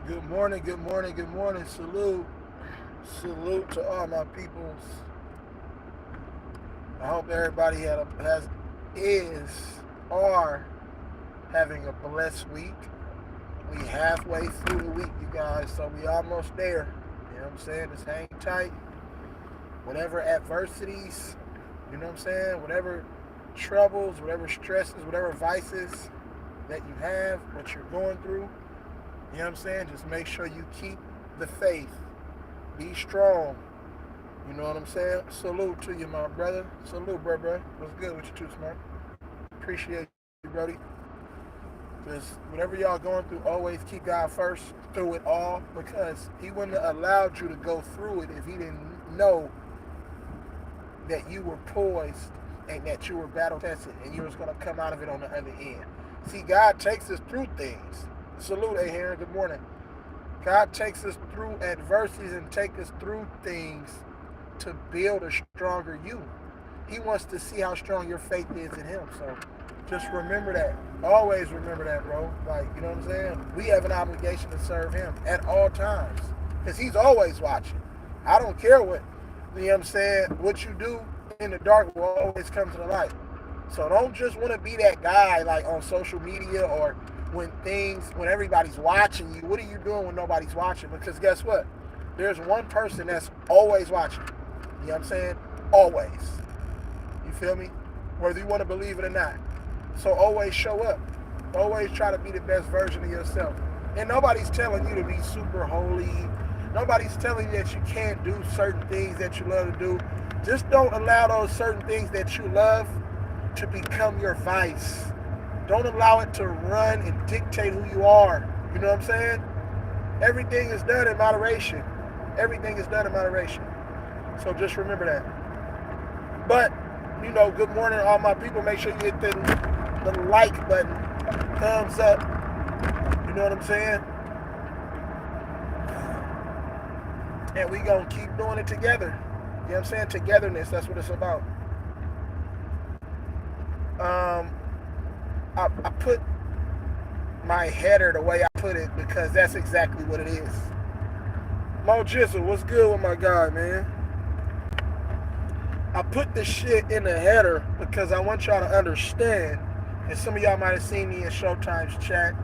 Good morning, good morning, good morning. Salute. Salute to all my peoples. I hope everybody is are having a blessed week. We halfway through the week, you guys, so we almost there. You know what I'm saying? Just hang tight. Whatever adversities, you know what I'm saying? Whatever troubles, whatever stresses, whatever vices that you have, what you're going through, you know what I'm saying? Just make sure you keep the faith. Be strong. You know what I'm saying? Salute to you, my brother. Salute, bro. What's good with you too, Smart? Appreciate you, Brody. Just whatever y'all going through, always keep God first through it all because He wouldn't have allowed you to go through it if He didn't know that you were poised and that you were battle tested and you was going to come out of it on the other end. See, God takes us through things. Salute, Aaron. Good morning. God takes us through adversities and takes us through things to build a stronger you. He wants to see how strong your faith is in Him. So just remember that. Always remember that, bro. Like, you know what I'm saying? We have an obligation to serve Him at all times because He's always watching. I don't care you know what I'm saying, what you do in the dark will always come to the light. So don't just want to be that guy like on social media or when everybody's watching you. What are you doing when nobody's watching? Because guess what? There's one person that's always watching. You know what I'm saying? Always. You feel me? Whether you want to believe it or not. So always show up. Always try to be the best version of yourself. And nobody's telling you to be super holy. Nobody's telling you that you can't do certain things that you love to do. Just don't allow those certain things that you love to become your vice. Don't allow it to run and dictate who you are. You know what I'm saying? Everything is done in moderation. Everything is done in moderation. So just remember that. But, good morning all my people. Make sure you hit the like button. Thumbs up. You know what I'm saying? And we gonna keep doing it together. You know what I'm saying? Togetherness, that's what it's about. I put my header the way I put it because that's exactly what it is. Mo Jizzle, what's good with my guy, man? I put this shit in the header because I want y'all to understand, and some of y'all might have seen me in Showtime's chat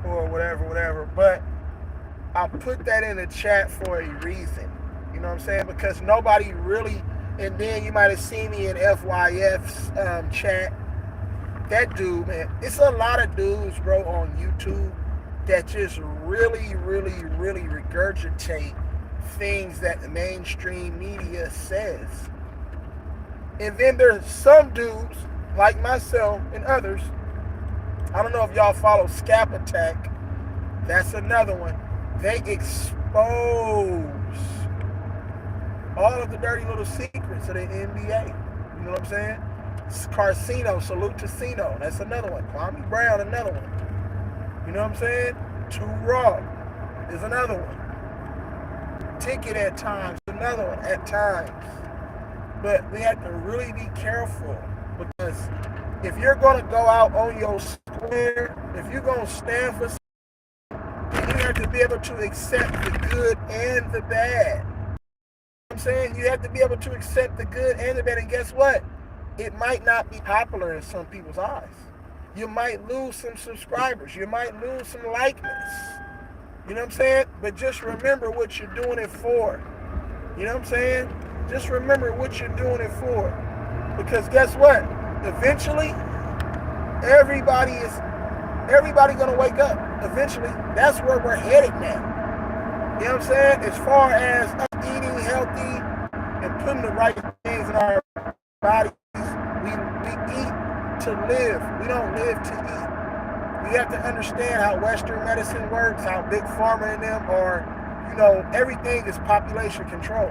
or whatever, but I put that in the chat for a reason. You know what I'm saying? Because nobody really, and then you might have seen me in FYF's chat. That dude, man, it's a lot of dudes, bro, on YouTube that just really regurgitate things that the mainstream media says. And then there's some dudes, like myself and others, I don't know if y'all follow Scap Attack, that's another one. They expose all of the dirty little secrets of the NBA. You know what I'm saying? Carcino, salute to Cino. That's another one. Kwame Brown, another one. You know what I'm saying? Too Raw is another one. Ticket at times, another one at times. But we have to really be careful because if you're going to go out on your square, if you're going to stand for something, you have to be able to accept the good and the bad. You know what I'm saying? You have to be able to accept the good and the bad. And guess what? It might not be popular in some people's eyes. You might lose some subscribers. You might lose some likeness. You know what I'm saying? But just remember what you're doing it for. You know what I'm saying? Just remember what you're doing it for. Because guess what? Eventually, everybody gonna wake up. Eventually, that's where we're headed now. You know what I'm saying? As far as us eating healthy and putting the right things in our bodies, we eat to live. We don't live to eat. We have to understand how Western medicine works, how Big Pharma and them are, everything is population control.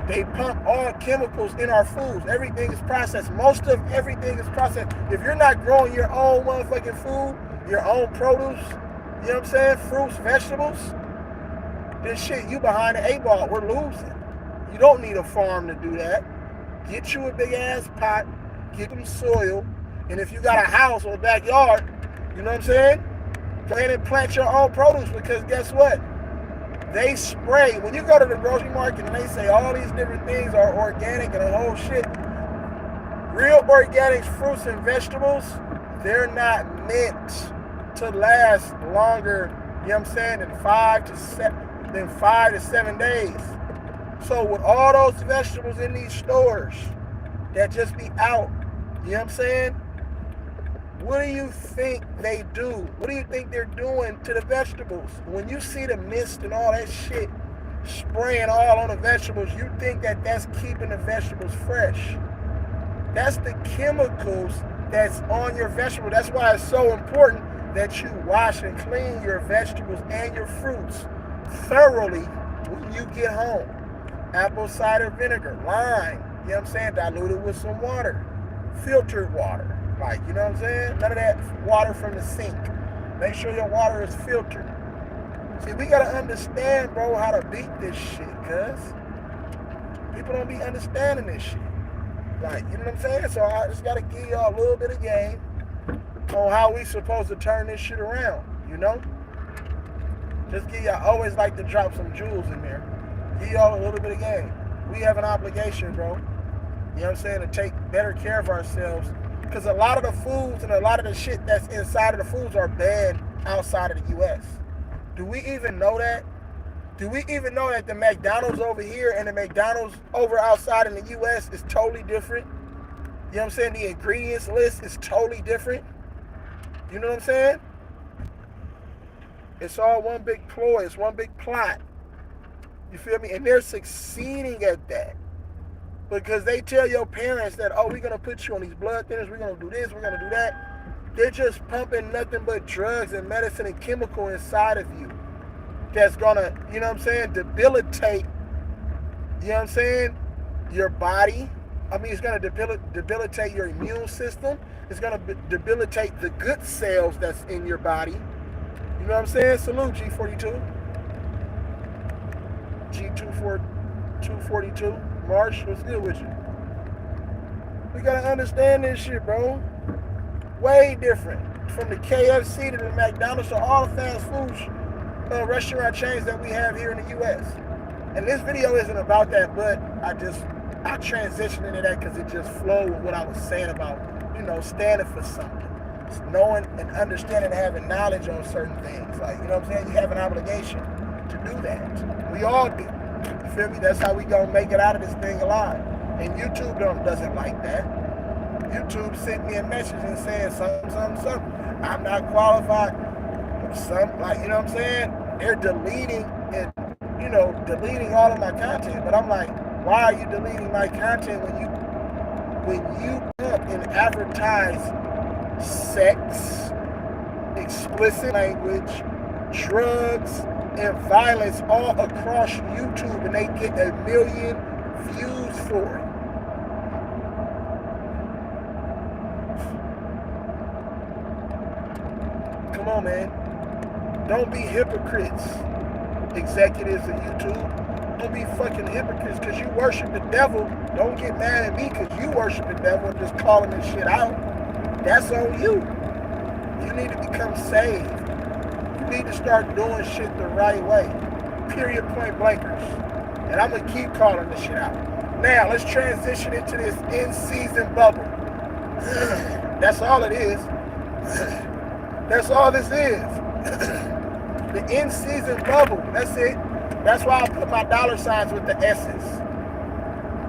They pump all chemicals in our foods. Everything is processed. Most of everything is processed. If you're not growing your own motherfucking food, your own produce, you know what I'm saying? Fruits, vegetables, then shit, you behind the 8 ball. We're losing. You don't need a farm to do that. Get you a big ass pot, get some soil, and if you got a house or a backyard, you know what I'm saying? Go ahead and plant your own produce because guess what? They spray. When you go to the grocery market and they say all these different things are organic and a whole shit, real organic fruits and vegetables, they're not meant to last longer, you know what I'm saying, than 5 to 7 days. So with all those vegetables in these stores that just be out, you know what I'm saying? What do you think they do? What do you think they're doing to the vegetables? When you see the mist and all that shit spraying all on the vegetables, you think that that's keeping the vegetables fresh. That's the chemicals that's on your vegetable. That's why it's so important that you wash and clean your vegetables and your fruits thoroughly when you get home. Apple cider vinegar, lime, you know what I'm saying, diluted with some water, filtered water. Like, you know what I'm saying? None of that water from the sink. Make sure your water is filtered. See, we gotta understand, bro, how to beat this shit, cuz people don't be understanding this shit. Like, you know what I'm saying? So I just gotta give y'all a little bit of game on how we supposed to turn this shit around, you know? Just give y'all, always like to drop some jewels in there. Give y'all a little bit of game. We have an obligation, bro. You know what I'm saying? To take better care of ourselves. Because a lot of the foods and a lot of the shit that's inside of the foods are banned outside of the U.S. Do we even know that? Do we even know that the McDonald's over here and the McDonald's over outside in the U.S. is totally different? You know what I'm saying? The ingredients list is totally different. You know what I'm saying? It's all one big ploy. It's one big plot. You feel me? And they're succeeding at that. Because they tell your parents that, oh, we're going to put you on these blood thinners, we're going to do this, we're going to do that. They're just pumping nothing but drugs and medicine and chemical inside of you that's going to, you know what I'm saying, debilitate, you know what I'm saying, your body. I mean, it's going to debilitate your immune system. It's going to debilitate the good cells that's in your body. You know what I'm saying? Salute, G42. G242. Marsh, what's good with you? We gotta understand this shit, bro. Way different. From the KFC to the McDonald's to all the fast food restaurant chains that we have here in the U.S. And this video isn't about that, but I transitioned into that because it just flowed with what I was saying about, you know, standing for something. It's knowing and understanding and having knowledge on certain things. Like, you know what I'm saying? You have an obligation to do that. We all do. You feel me? That's how we gonna make it out of this thing alive. And YouTube doesn't like that. YouTube sent me a message and said something. I'm not qualified. Like, you know what I'm saying? They're deleting all of my content. But I'm like, why are you deleting my content when you pump and advertise sex, explicit language, drugs, and violence all across YouTube, and they get 1 million views for it? Come on, man. Don't be hypocrites, executives of YouTube. Don't be fucking hypocrites because you worship the devil. Don't get mad at me because you worship the devil and just calling this shit out. That's on you. You need to become saved. You need to start doing shit the right way. Period, point blankers. And I'm going to keep calling this shit out. Now, let's transition into this in-season bubble. That's all it is. That's all this is. The in-season bubble. That's it. That's why I put my dollar signs with the S's.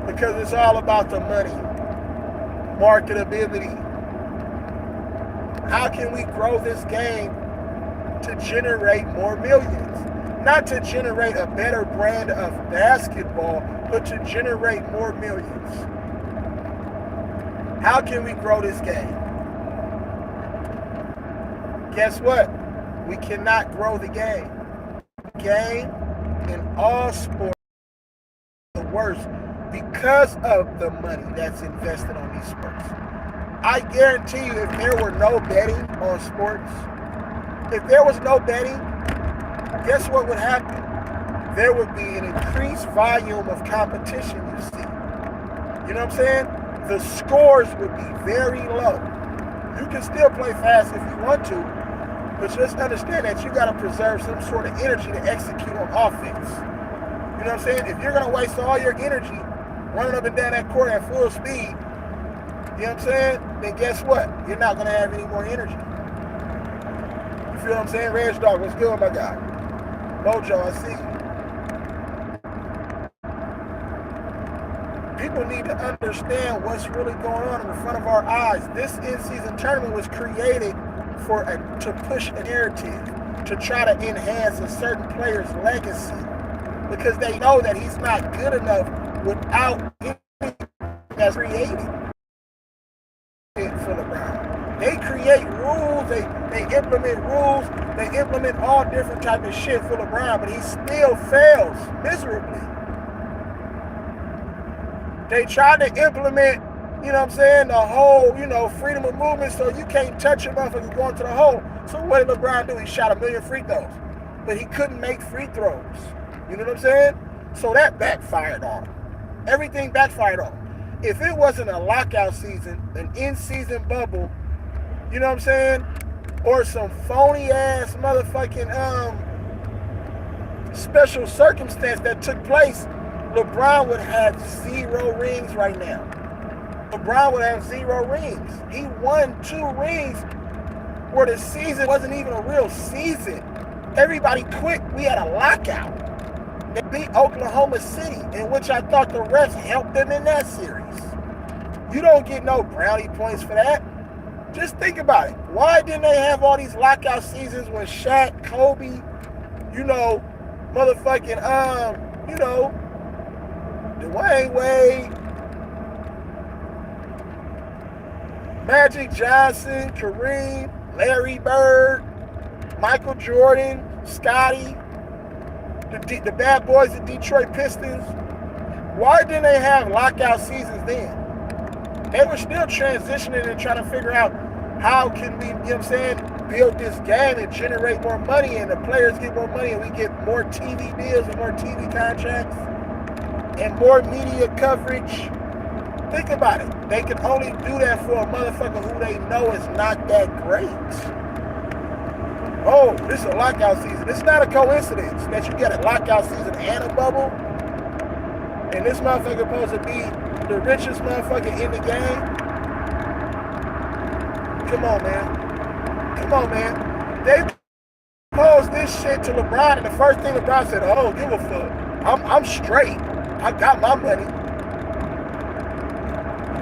Because it's all about the money. Marketability. How can we grow this game to generate more millions? Not to generate a better brand of basketball, but to generate more millions. How can we grow this game? Guess what? We cannot grow the game. Game in all sports is the worst because of the money that's invested on these sports. I guarantee you, if there were no betting on sports, if there was no betting, guess what would happen? There would be an increased volume of competition, you see. You know what I'm saying? The scores would be very low. You can still play fast if you want to, But just understand that you got to preserve some sort of energy to execute on offense. You know what I'm saying? If you're going to waste all your energy running up and down that court at full speed, you know what I'm saying? Then guess what? You're not going to have any more energy. You feel what I'm saying? Reg Dog, what's good, my guy? Mojo, I see you. People need to understand what's really going on in front of our eyes. This in-season tournament was created to push a narrative, to try to enhance a certain player's legacy, because they know that he's not good enough without anything that's created for LeBron. They create rules, they implement rules, they implement all different type of shit for LeBron, but he still fails miserably. They tried to implement, you know what I'm saying, the whole, freedom of movement, so you can't touch a motherfucker going to the hole. So what did LeBron do? He shot 1 million free throws, but he couldn't make free throws. You know what I'm saying? So that backfired on him. Everything backfired on him. If it wasn't a lockout season, an in-season bubble, you know what I'm saying, or some phony-ass motherfucking special circumstance that took place, LeBron would have 0 rings right now. LeBron would have 0 rings. He won 2 rings where the season wasn't even a real season. Everybody quit. We had a lockout. They beat Oklahoma City, in which I thought the refs helped them in that series. You don't get no brownie points for that. Just think about it. Why didn't they have all these lockout seasons when Shaq, Kobe, motherfucking, Dwayne Wade, Magic Johnson, Kareem, Larry Bird, Michael Jordan, Scotty, the bad boys of Detroit Pistons? Why didn't they have lockout seasons then? They were still transitioning and trying to figure out how can we, build this game and generate more money, and the players get more money and we get more TV deals and more TV contracts and more media coverage. Think about it. They can only do that for a motherfucker who they know is not that great. Oh, this is a lockout season. It's not a coincidence that you get a lockout season and a bubble. And this motherfucker supposed to be the richest motherfucker in the game. Come on, man. Come on, man. They posed this shit to LeBron, and the first thing LeBron said, "Oh, don't give a fuck. I'm straight. I got my money."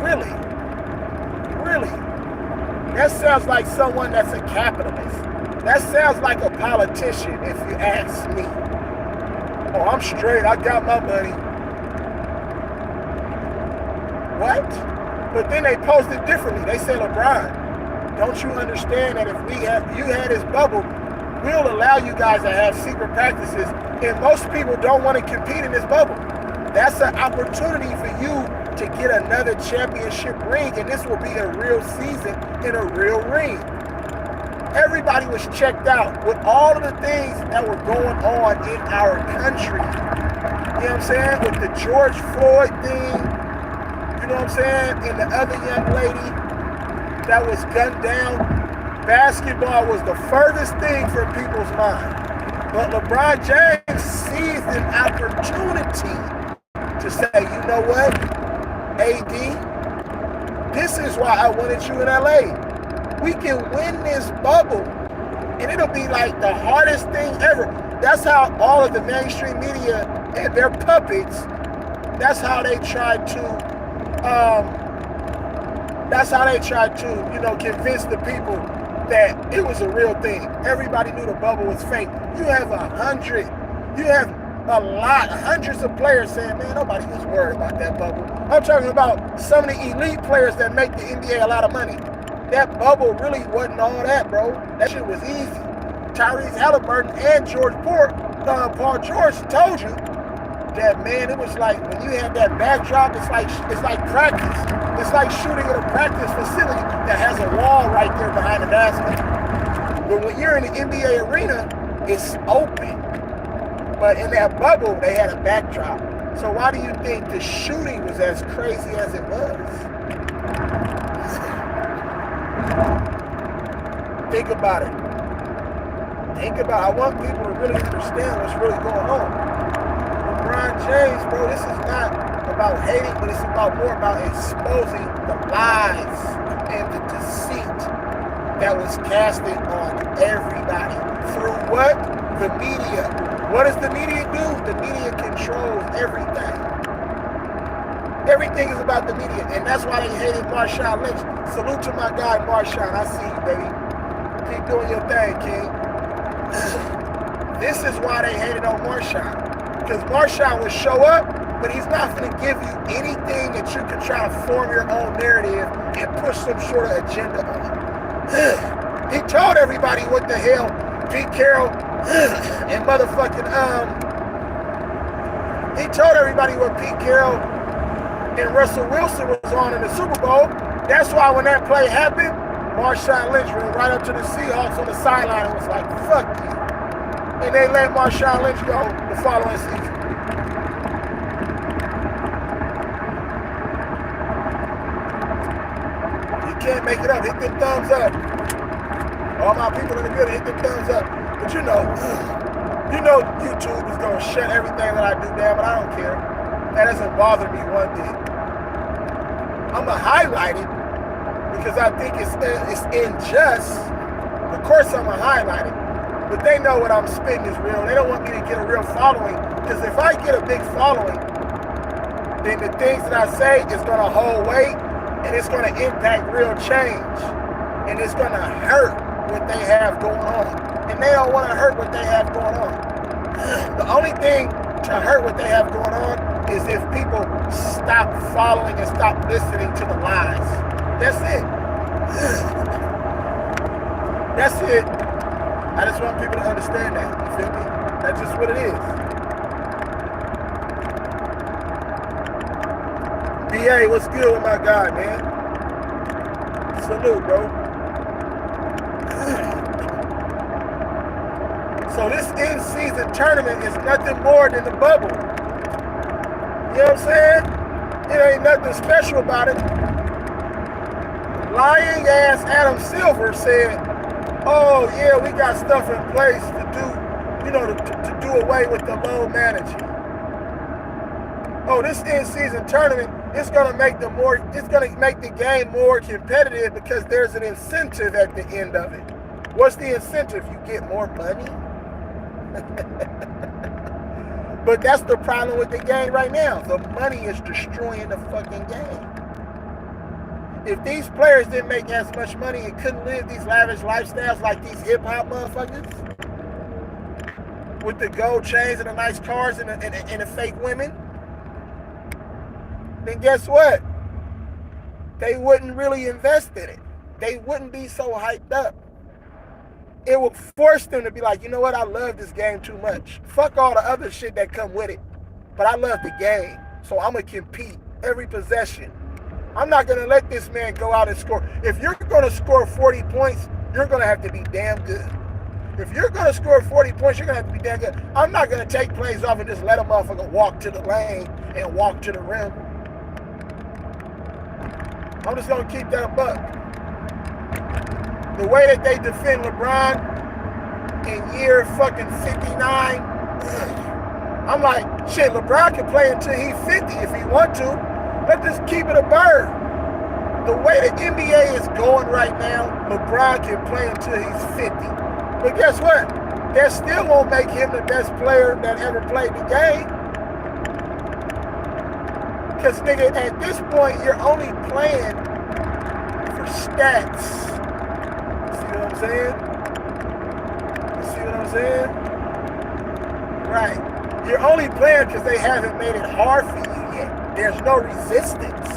Really? Really? That sounds like someone that's a capitalist. That sounds like a politician, if you ask me. Oh, I'm straight. I got my money. What? But then they posted differently. They said, LeBron, don't you understand that if you had this bubble, we'll allow you guys to have secret practices, and most people don't want to compete in this bubble. That's an opportunity for you to get another championship ring, and this will be a real season in a real ring. Everybody was checked out with all of the things that were going on in our country. You know what I'm saying? With the George Floyd thing, you know what I'm saying? And the other young lady that was gunned down. Basketball was the furthest thing from people's mind. But LeBron James seized an opportunity to say, you know what, AD, this is why I wanted you in LA. We can win this bubble, and it'll be like the hardest thing ever. That's how all of the mainstream media and their puppets, that's how they tried to, convince the people that it was a real thing. Everybody knew the bubble was fake. You have hundreds of players saying, man, nobody was worried about that bubble. I'm talking about some of the elite players that make the NBA a lot of money. That bubble really wasn't all that, bro. That shit was easy. Tyrese Halliburton and Paul George told you that, man, it was like when you had that backdrop, it's like practice. It's like shooting at a practice facility that has a wall right there behind the basket. But when you're in the NBA arena, it's open. But in that bubble, they had a backdrop. So why do you think the shooting was as crazy as it was? Think about it. Think about, I want people to really understand what's really going on. LeBron James, bro, this is not about hating, but it's more about exposing the lies and the deceit that was casted on everybody. Through what? The media. What does the media do? The media controls everything. Everything is about the media, and that's why they hated Marshawn Lynch. Salute to my guy, Marshawn. I see you, baby. Keep doing your thing, King. This is why they hated on Marshawn. Because Marshawn will show up, but he's not going to give you anything that you can try to form your own narrative and push some sort of agenda on. He told everybody what the hell Pete Carroll and motherfucking, he told everybody what Pete Carroll and Russell Wilson was on in the Super Bowl. That's why when that play happened, Marshawn Lynch went right up to the Seahawks on the sideline and was like, fuck you. And they let Marshawn Lynch go the following season. You can't make it up. Hit them thumbs up. All my people in the building, hit them thumbs up. But you know YouTube is going to shut everything that I do down, but I don't care. That doesn't bother me one bit. I'm going to highlight it because I think it's unjust. Of course I'm going to highlight it. But they know what I'm spitting is real. They don't want me to get a real following. Because if I get a big following, then the things that I say is going to hold weight and it's going to impact real change. And it's going to hurt what they have going on. And they don't want to hurt what they have going on. The only thing to hurt what they have going on is if people stop following and stop listening to the lies. That's it. That's it. I just want people to understand that. You feel me? That's just what it is. BA, what's good with my guy, man? Salute, bro. So this in-season tournament is nothing more than the bubble. You know what I'm saying? It ain't nothing special about it. Lying ass Adam Silver said, oh yeah, we got stuff in place to do, to do away with the low managing. Oh, this in-season tournament, it's gonna make the game more competitive because there's an incentive at the end of it. What's the incentive? You get more money? But that's the problem with the game right now. The money is destroying the fucking game. If these players didn't make as much money and couldn't live these lavish lifestyles like these hip-hop motherfuckers with the gold chains and the nice cars and the fake women, then guess what? They wouldn't really invest in it. They wouldn't be so hyped up. It would force them to be like, you know what? I love this game too much. Fuck all the other shit that come with it. But I love the game. So I'm going to compete every possession. I'm not going to let this man go out and score. If you're going to score 40 points, you're going to have to be damn good. If you're going to score 40 points, you're going to have to be damn good. I'm not going to take plays off and just let a motherfucker walk to the lane and walk to the rim. I'm just going to keep that a buck. The way that they defend LeBron in year fucking 59, I'm like, shit, LeBron can play until he's 50 if he want to. Let's just keep it a bird. The way the NBA is going right now, LeBron can play until he's 50. But guess what? That still won't make him the best player that ever played the game. Because, nigga, at this point, you're only playing for stats. See what I'm saying? You see what I'm saying? Right. You're only playing because they haven't made it hard for you yet. There's no resistance.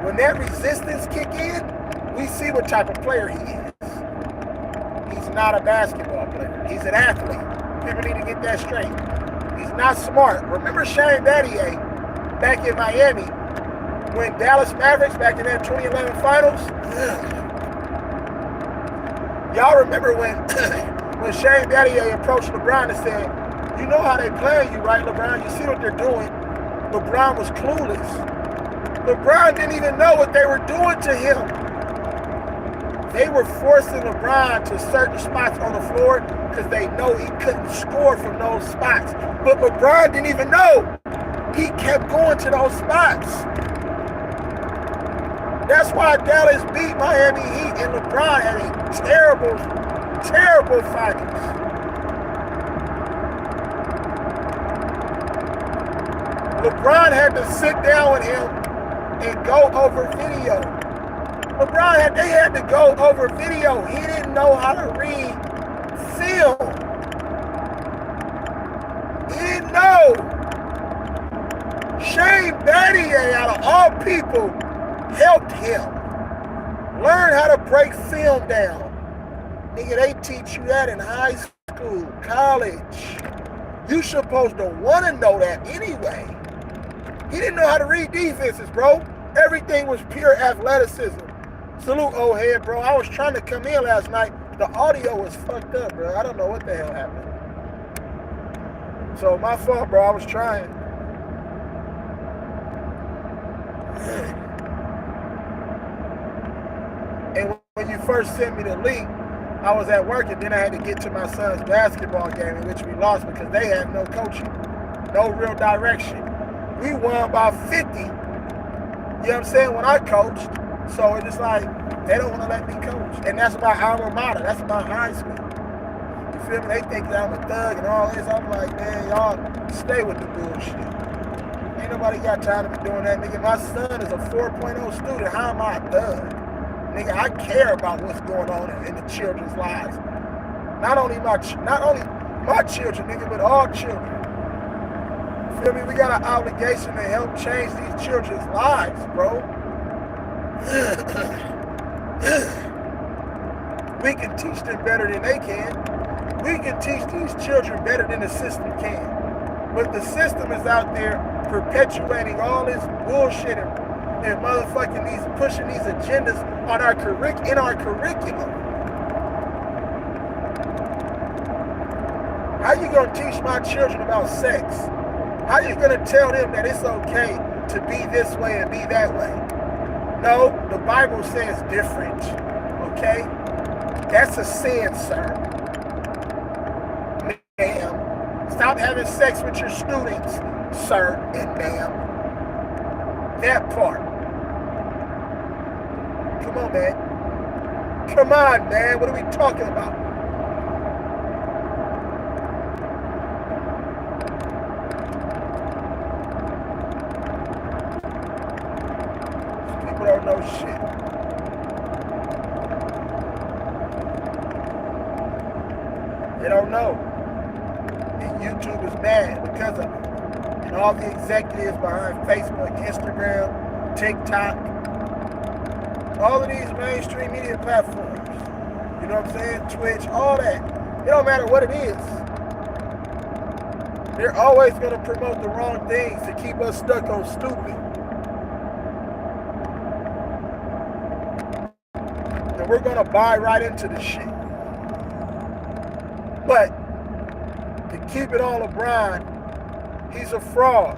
When that resistance kick in, we see what type of player he is. He's not a basketball player. He's an athlete. People need to get that straight. He's not smart. Remember Shane Battier back in Miami when Dallas Mavericks back in that 2011 finals? Y'all remember when Shane Battier approached LeBron and said, you know how they play you, right, LeBron? You see what they're doing? LeBron was clueless. LeBron didn't even know what they were doing to him. They were forcing LeBron to certain spots on the floor because they know he couldn't score from those spots. But LeBron didn't even know. He kept going to those spots. That's why Dallas beat Miami Heat and LeBron had a terrible, terrible finals. LeBron had to sit down with him and go over video. They had to go over video. He didn't know how to read film. He didn't know. Shane Battier, out of all people, helped him learn how to break film down. Nigga, they teach you that in high school, college. You supposed to want to know that anyway. He didn't know how to read defenses, bro. Everything was pure athleticism. Salute, old head, bro. I was trying to come in last night. The audio was fucked up, bro. I don't know what the hell happened. So, my fault, bro. I was trying. And when you first sent me the link, I was at work, and then I had to get to my son's basketball game, in which we lost because they had no coaching, no real direction. We won by 50, you know what I'm saying, when I coached. So it's just like, they don't want to let me coach. And that's my alma mater. That's my high school. You feel me? They think that I'm a thug and all this. I'm like, man, y'all stay with the bullshit. Ain't nobody got time to be doing that, nigga. My son is a 4.0 student. How am I a thug? Nigga, I care about what's going on in the children's lives. Not only my children, nigga, but all children. Feel me? We got an obligation to help change these children's lives, bro. We can teach them better than they can. We can teach these children better than the system can. But the system is out there perpetuating all this bullshit and motherfucking pushing these agendas on in our curriculum. How you gonna teach my children about sex? How you gonna tell them that it's okay to be this way and be that way? No, the Bible says different, okay? That's a sin, sir. Ma'am. Stop having sex with your students, sir and ma'am. That part. Come on, man. Come on, man. What are we talking about? Don't know shit. They don't know. And YouTube is mad because of it. And all the executives behind Facebook, Instagram, TikTok, all of these mainstream media platforms. You know what I'm saying? Twitch, all that. It don't matter what it is. They're always going to promote the wrong things to keep us stuck on stupid. And we're going to buy right into the shit. But to keep it all LeBron, he's a fraud.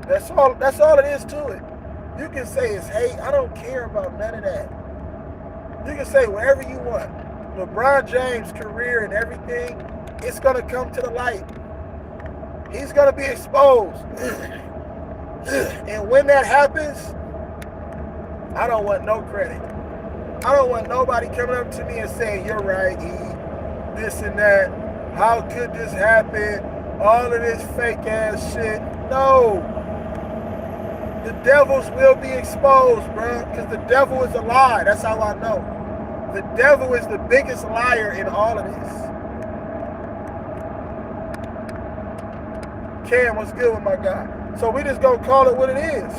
That's all it is to it. You can say it's hate. I don't care about none of that. You can say whatever you want. LeBron James' career and everything, it's going to come to the light. He's going to be exposed. And when that happens, I don't want no credit. I don't want nobody coming up to me and saying, you're right, E, this and that. How could this happen? All of this fake ass shit. No. The devils will be exposed, bro, because the devil is a lie. That's how I know. The devil is the biggest liar in all of this. Cam, what's good with my guy? So we just gonna call it what it is.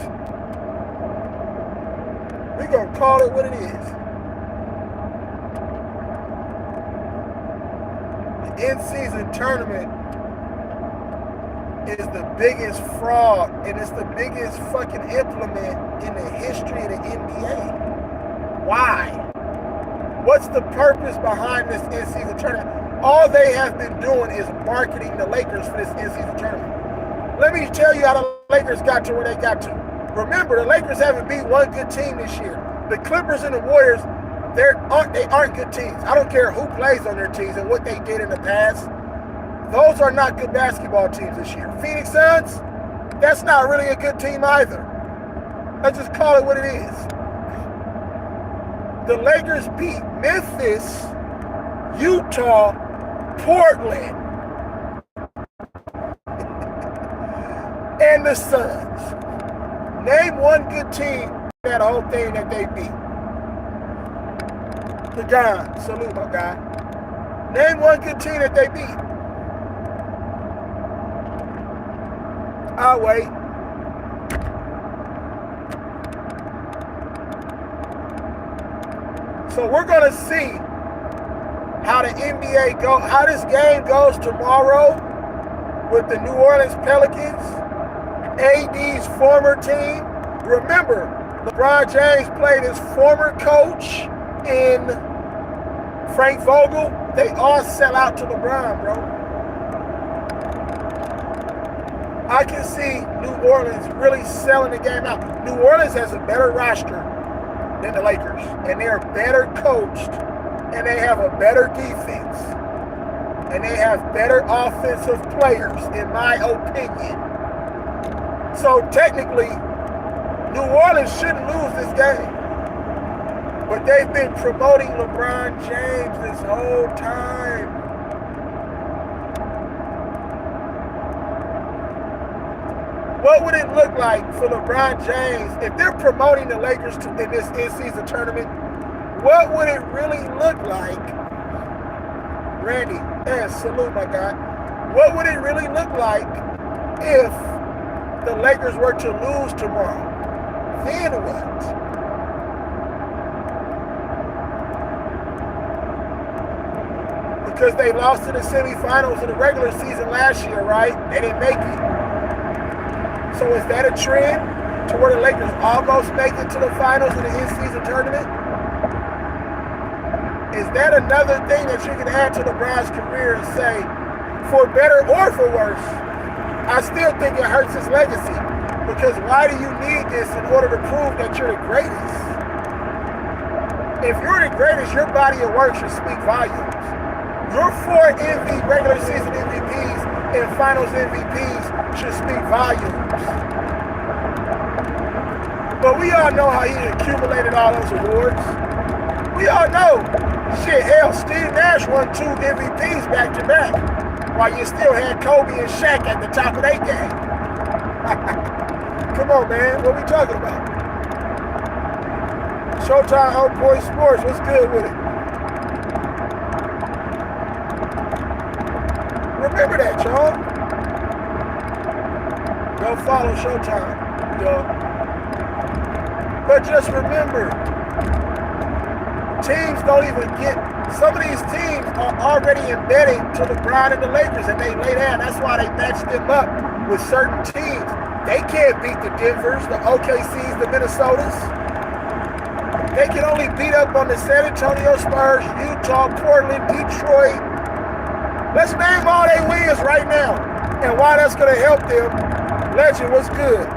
We gonna call it what it is. The in-season tournament is the biggest fraud, and it's the biggest fucking implement in the history of the NBA. Why? What's the purpose behind this in-season tournament? All they have been doing is marketing the Lakers for this in-season tournament. Let me tell you how the Lakers got to where they got to. Remember, the Lakers haven't beat one good team this year. The Clippers and the Warriors They aren't good teams. I don't care who plays on their teams and what they did in the past. Those are not good basketball teams this year. Phoenix Suns, that's not really a good team either. Let's just call it what it is. The Lakers beat Memphis, Utah, Portland, and the Suns. Name one good team that whole thing that they beat. The John, salute my guy. Name one good team that they beat. I'll wait. So we're gonna see how the NBA how this game goes tomorrow with the New Orleans Pelicans, AD's former team. Remember, LeBron James played his former coach in Frank Vogel. They all sell out to LeBron, bro. I can see New Orleans really selling the game out. New Orleans has a better roster than the Lakers, and they're better coached, and they have a better defense, and they have better offensive players, in my opinion. So technically, New Orleans shouldn't lose this game, but they've been promoting LeBron James this whole time. What would it look like for LeBron James if they're promoting the Lakers in this in-season tournament? What would it really look like? Randy, yes, salute my guy. What would it really look like if the Lakers were to lose tomorrow? Then what? Because they lost in the semifinals of the regular season last year, right? They didn't make it. So is that a trend to where the Lakers almost make it to the finals of the in-season tournament? Is that another thing that you can add to LeBron's career and say, for better or for worse, I still think it hurts his legacy? Because why do you need this in order to prove that you're the greatest? If you're the greatest, your body of work should speak volumes. Your 4 regular season MVPs and finals MVPs should speak volumes. But we all know how he accumulated all those awards. We all know. Shit, hell, Steve Nash won 2 MVPs back to back, while you still had Kobe and Shaq at the top of their game. Come on, man. What we talking about? Showtime On Point Sports. What's good with it? Remember that, y'all. Go follow Showtime, y'all. But just remember, teams don't even get, some of these teams are already embedded to LeBron and the Lakers, and they lay down. That's why they match them up with certain teams. They can't beat the Denvers, the OKCs, the Minnesotas. They can only beat up on the San Antonio Spurs, Utah, Portland, Detroit. Let's name all their wins right now and why that's going to help them. Legend, what's good?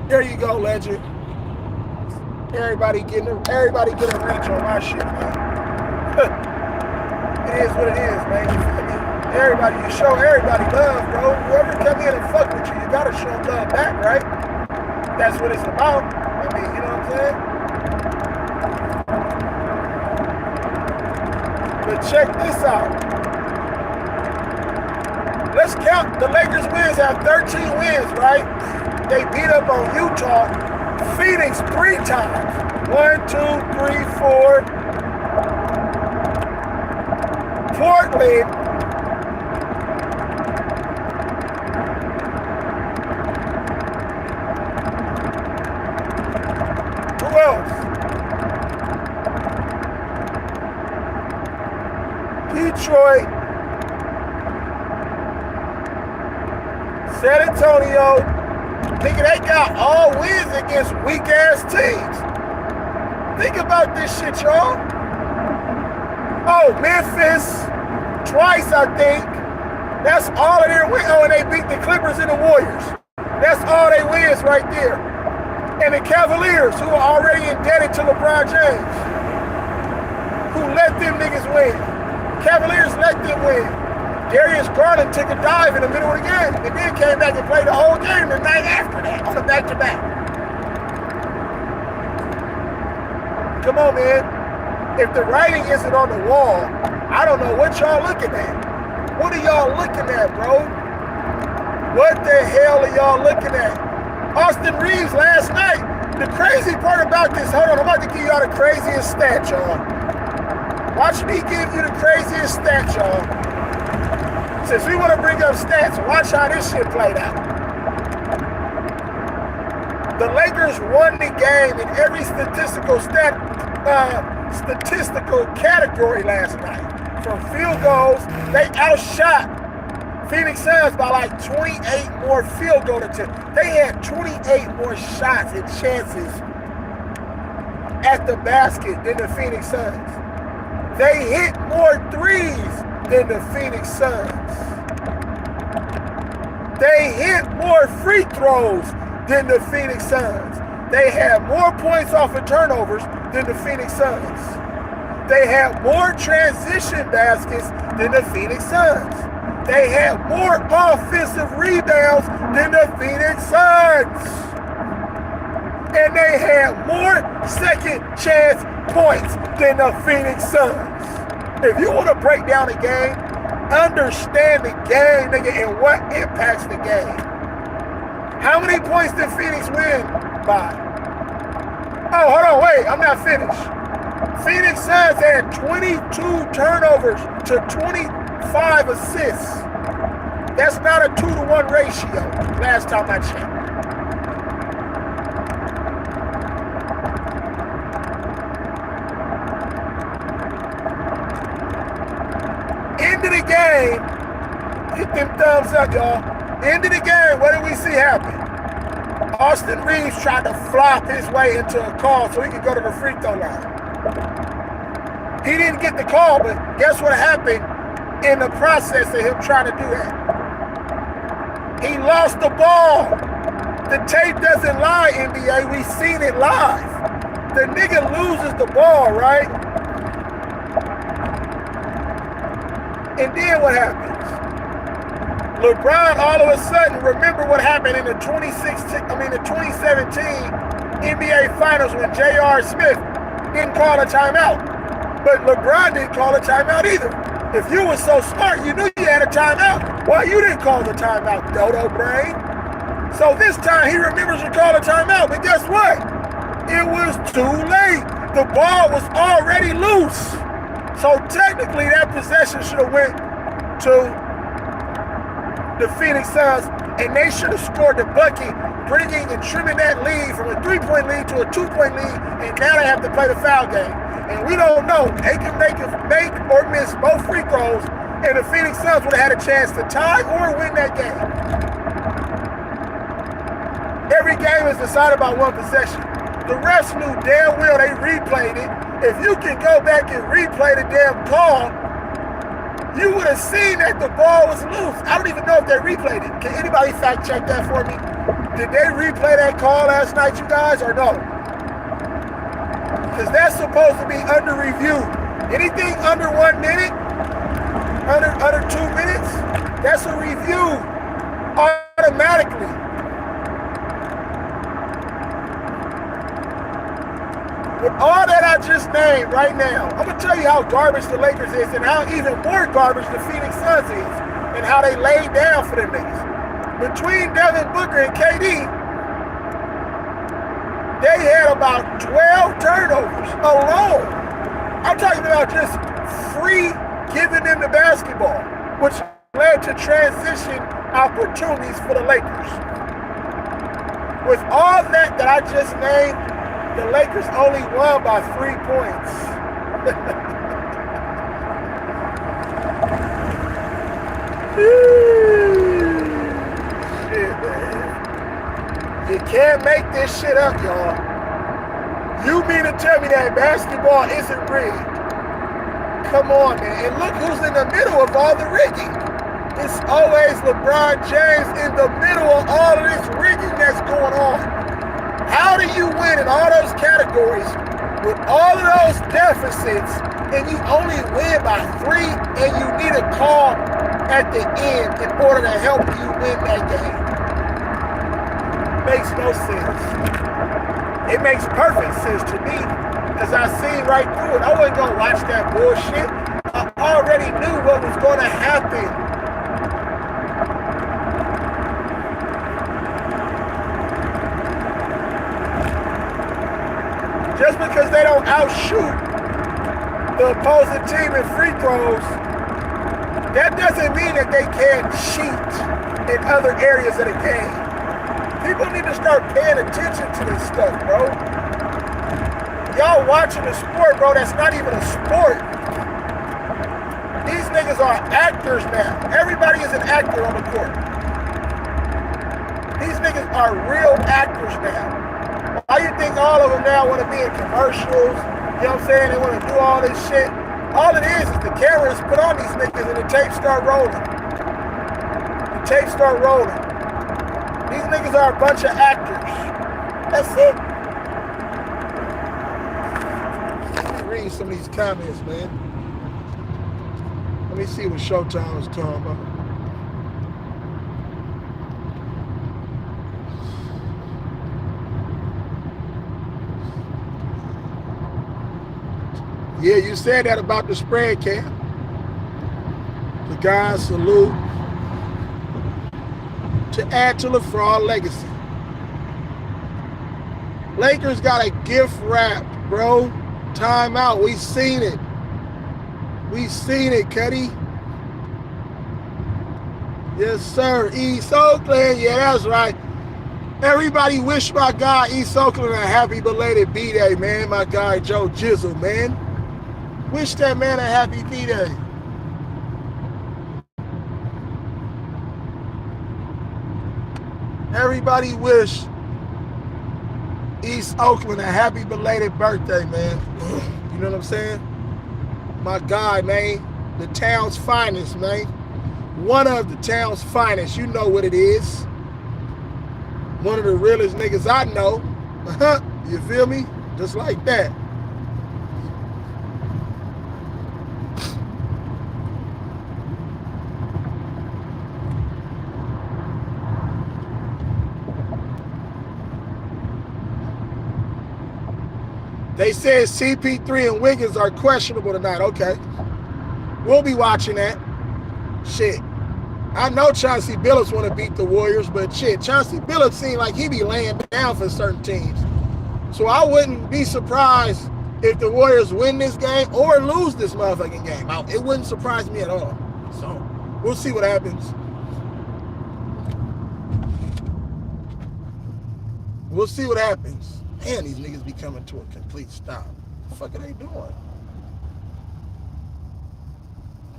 There you go, Legend. Everybody get a reach on my shit, man. It is what it is, man. You feel me? You show everybody love, bro. Whoever come in and fuck with you, you gotta show love back, right? That's what it's about. I mean, you know what I'm saying? But check this out. Let's count. The Lakers wins have 13 wins, right? They beat up on Utah, Phoenix 3 times. 1, 2, 3, 4. Portland. Who else? Detroit. San Antonio. Nigga, they got all wins against weak-ass teams. Think about this shit, y'all. Oh, Memphis, twice, I think. That's all of their wins. Oh, and they beat the Clippers and the Warriors. That's all they wins right there. And the Cavaliers, who are already indebted to LeBron James, who let them niggas win. Cavaliers let them win. Darius Garland took a dive in the middle of the game and then came back and played the whole game the night after that on a back-to-back. Come on, man. If the writing isn't on the wall, I don't know what y'all looking at. What are y'all looking at, bro? What the hell are y'all looking at? Austin Reeves last night. The crazy part about this, hold on, I'm about to give y'all the craziest stat, y'all. Watch me give you the craziest stat, y'all. Since we want to bring up stats, watch how this shit played out. The Lakers won the game in every statistical category last night. From field goals, they outshot Phoenix Suns by like 28 more field goal attempts. They had 28 more shots and chances at the basket than the Phoenix Suns. They hit more threes than the Phoenix Suns. They hit more free throws than the Phoenix Suns. They had more points off of turnovers than the Phoenix Suns. They had more transition baskets than the Phoenix Suns. They had more offensive rebounds than the Phoenix Suns. And they had more second chance points than the Phoenix Suns. If you want to break down the game, understand the game, nigga, and what impacts the game. How many points did Phoenix win by? Oh, hold on, wait, I'm not finished. Phoenix Suns had 22 turnovers to 25 assists. That's not a 2-to-1 ratio, last time I checked. End of the game, hit them thumbs up, y'all. End of the game, what did we see happen? Austin Reeves tried to flop his way into a call so he could go to the free throw line. He didn't get the call, but guess what happened in the process of him trying to do that? He lost the ball. The tape doesn't lie, NBA. We seen it live. The nigga loses the ball, right? And then what happens? LeBron all of a sudden remember what happened in the 2017 NBA Finals when J.R. Smith didn't call a timeout. But LeBron didn't call a timeout either. If you were so smart, you knew you had a timeout. Why you didn't call the timeout, dodo brain? So this time he remembers to call a timeout, but guess what? It was too late. The ball was already loose. So technically that possession should have went to the Phoenix Suns, and they should have scored the bucket, bringing and trimming that lead from a 3-point lead to a 2-point lead, and now they have to play the foul game. And we don't know. They can make or miss both free throws, and the Phoenix Suns would have had a chance to tie or win that game. Every game is decided by one possession. The refs knew damn well they replayed it. If you can go back and replay the damn call, you would have seen that the ball was loose. I don't even know if they replayed it. Can anybody fact check that for me? Did they replay that call last night, you guys, or no? Because that's supposed to be under review. Anything under 1 minute, under 2 minutes, that's a review automatically. With all that I just named right now, I'm going to tell you how garbage the Lakers is and how even more garbage the Phoenix Suns is and how they laid down for them niggas. Between Devin Booker and KD, they had about 12 turnovers alone. I'm talking about just free giving them the basketball, which led to transition opportunities for the Lakers. With all that I just named, the Lakers only won by 3 points. Shit, man. You can't make this shit up, y'all. You mean to tell me that basketball isn't rigged? Come on, man. And look who's in the middle of all the rigging. It's always LeBron James in the middle of all of this rigging that's going on. How do you win in all those categories with all of those deficits and you only win by 3 and you need a call at the end in order to help you win that game? Makes no sense. It makes perfect sense to me because I seen right through it. I wasn't going to watch that bullshit. I already knew what was going to happen. Just because they don't outshoot the opposing team in free throws, that doesn't mean that they can't cheat in other areas of the game. People need to start paying attention to this stuff, bro. Y'all watching a sport, bro, that's not even a sport. These niggas are actors now. Everybody is an actor on the court. These niggas are real actors now. Why you think all of them now want to be in commercials? You know what I'm saying? They want to do all this shit. All it is the cameras put on these niggas and the tape start rolling. The tape start rolling. These niggas are a bunch of actors. That's it. Let me read some of these comments, man. Let me see what Showtime was talking about. Yeah, you said that about the spread, Cam. The guys salute to add to LeFraud legacy. Lakers got a gift wrap, bro. Timeout. We seen it. We seen it, Cuddy. Yes, sir. East Oakland. Yeah, that's right. Everybody wish my guy East Oakland a happy belated B-Day, man. My guy Joe Jizzle, man. Wish that man a happy B-Day. Everybody wish East Oakland a happy belated birthday, man. You know what I'm saying? My guy, man. The town's finest, man. One of the town's finest. You know what it is. One of the realest niggas I know. You feel me? Just like that. They said CP3 and Wiggins are questionable tonight. Okay. We'll be watching that. Shit. I know Chauncey Billups want to beat the Warriors, but shit, Chauncey Billups seems like he be laying down for certain teams. So I wouldn't be surprised if the Warriors win this game or lose this motherfucking game. It wouldn't surprise me at all. So we'll see what happens. We'll see what happens. Man, these niggas be coming to a complete stop. What the fuck are they doing?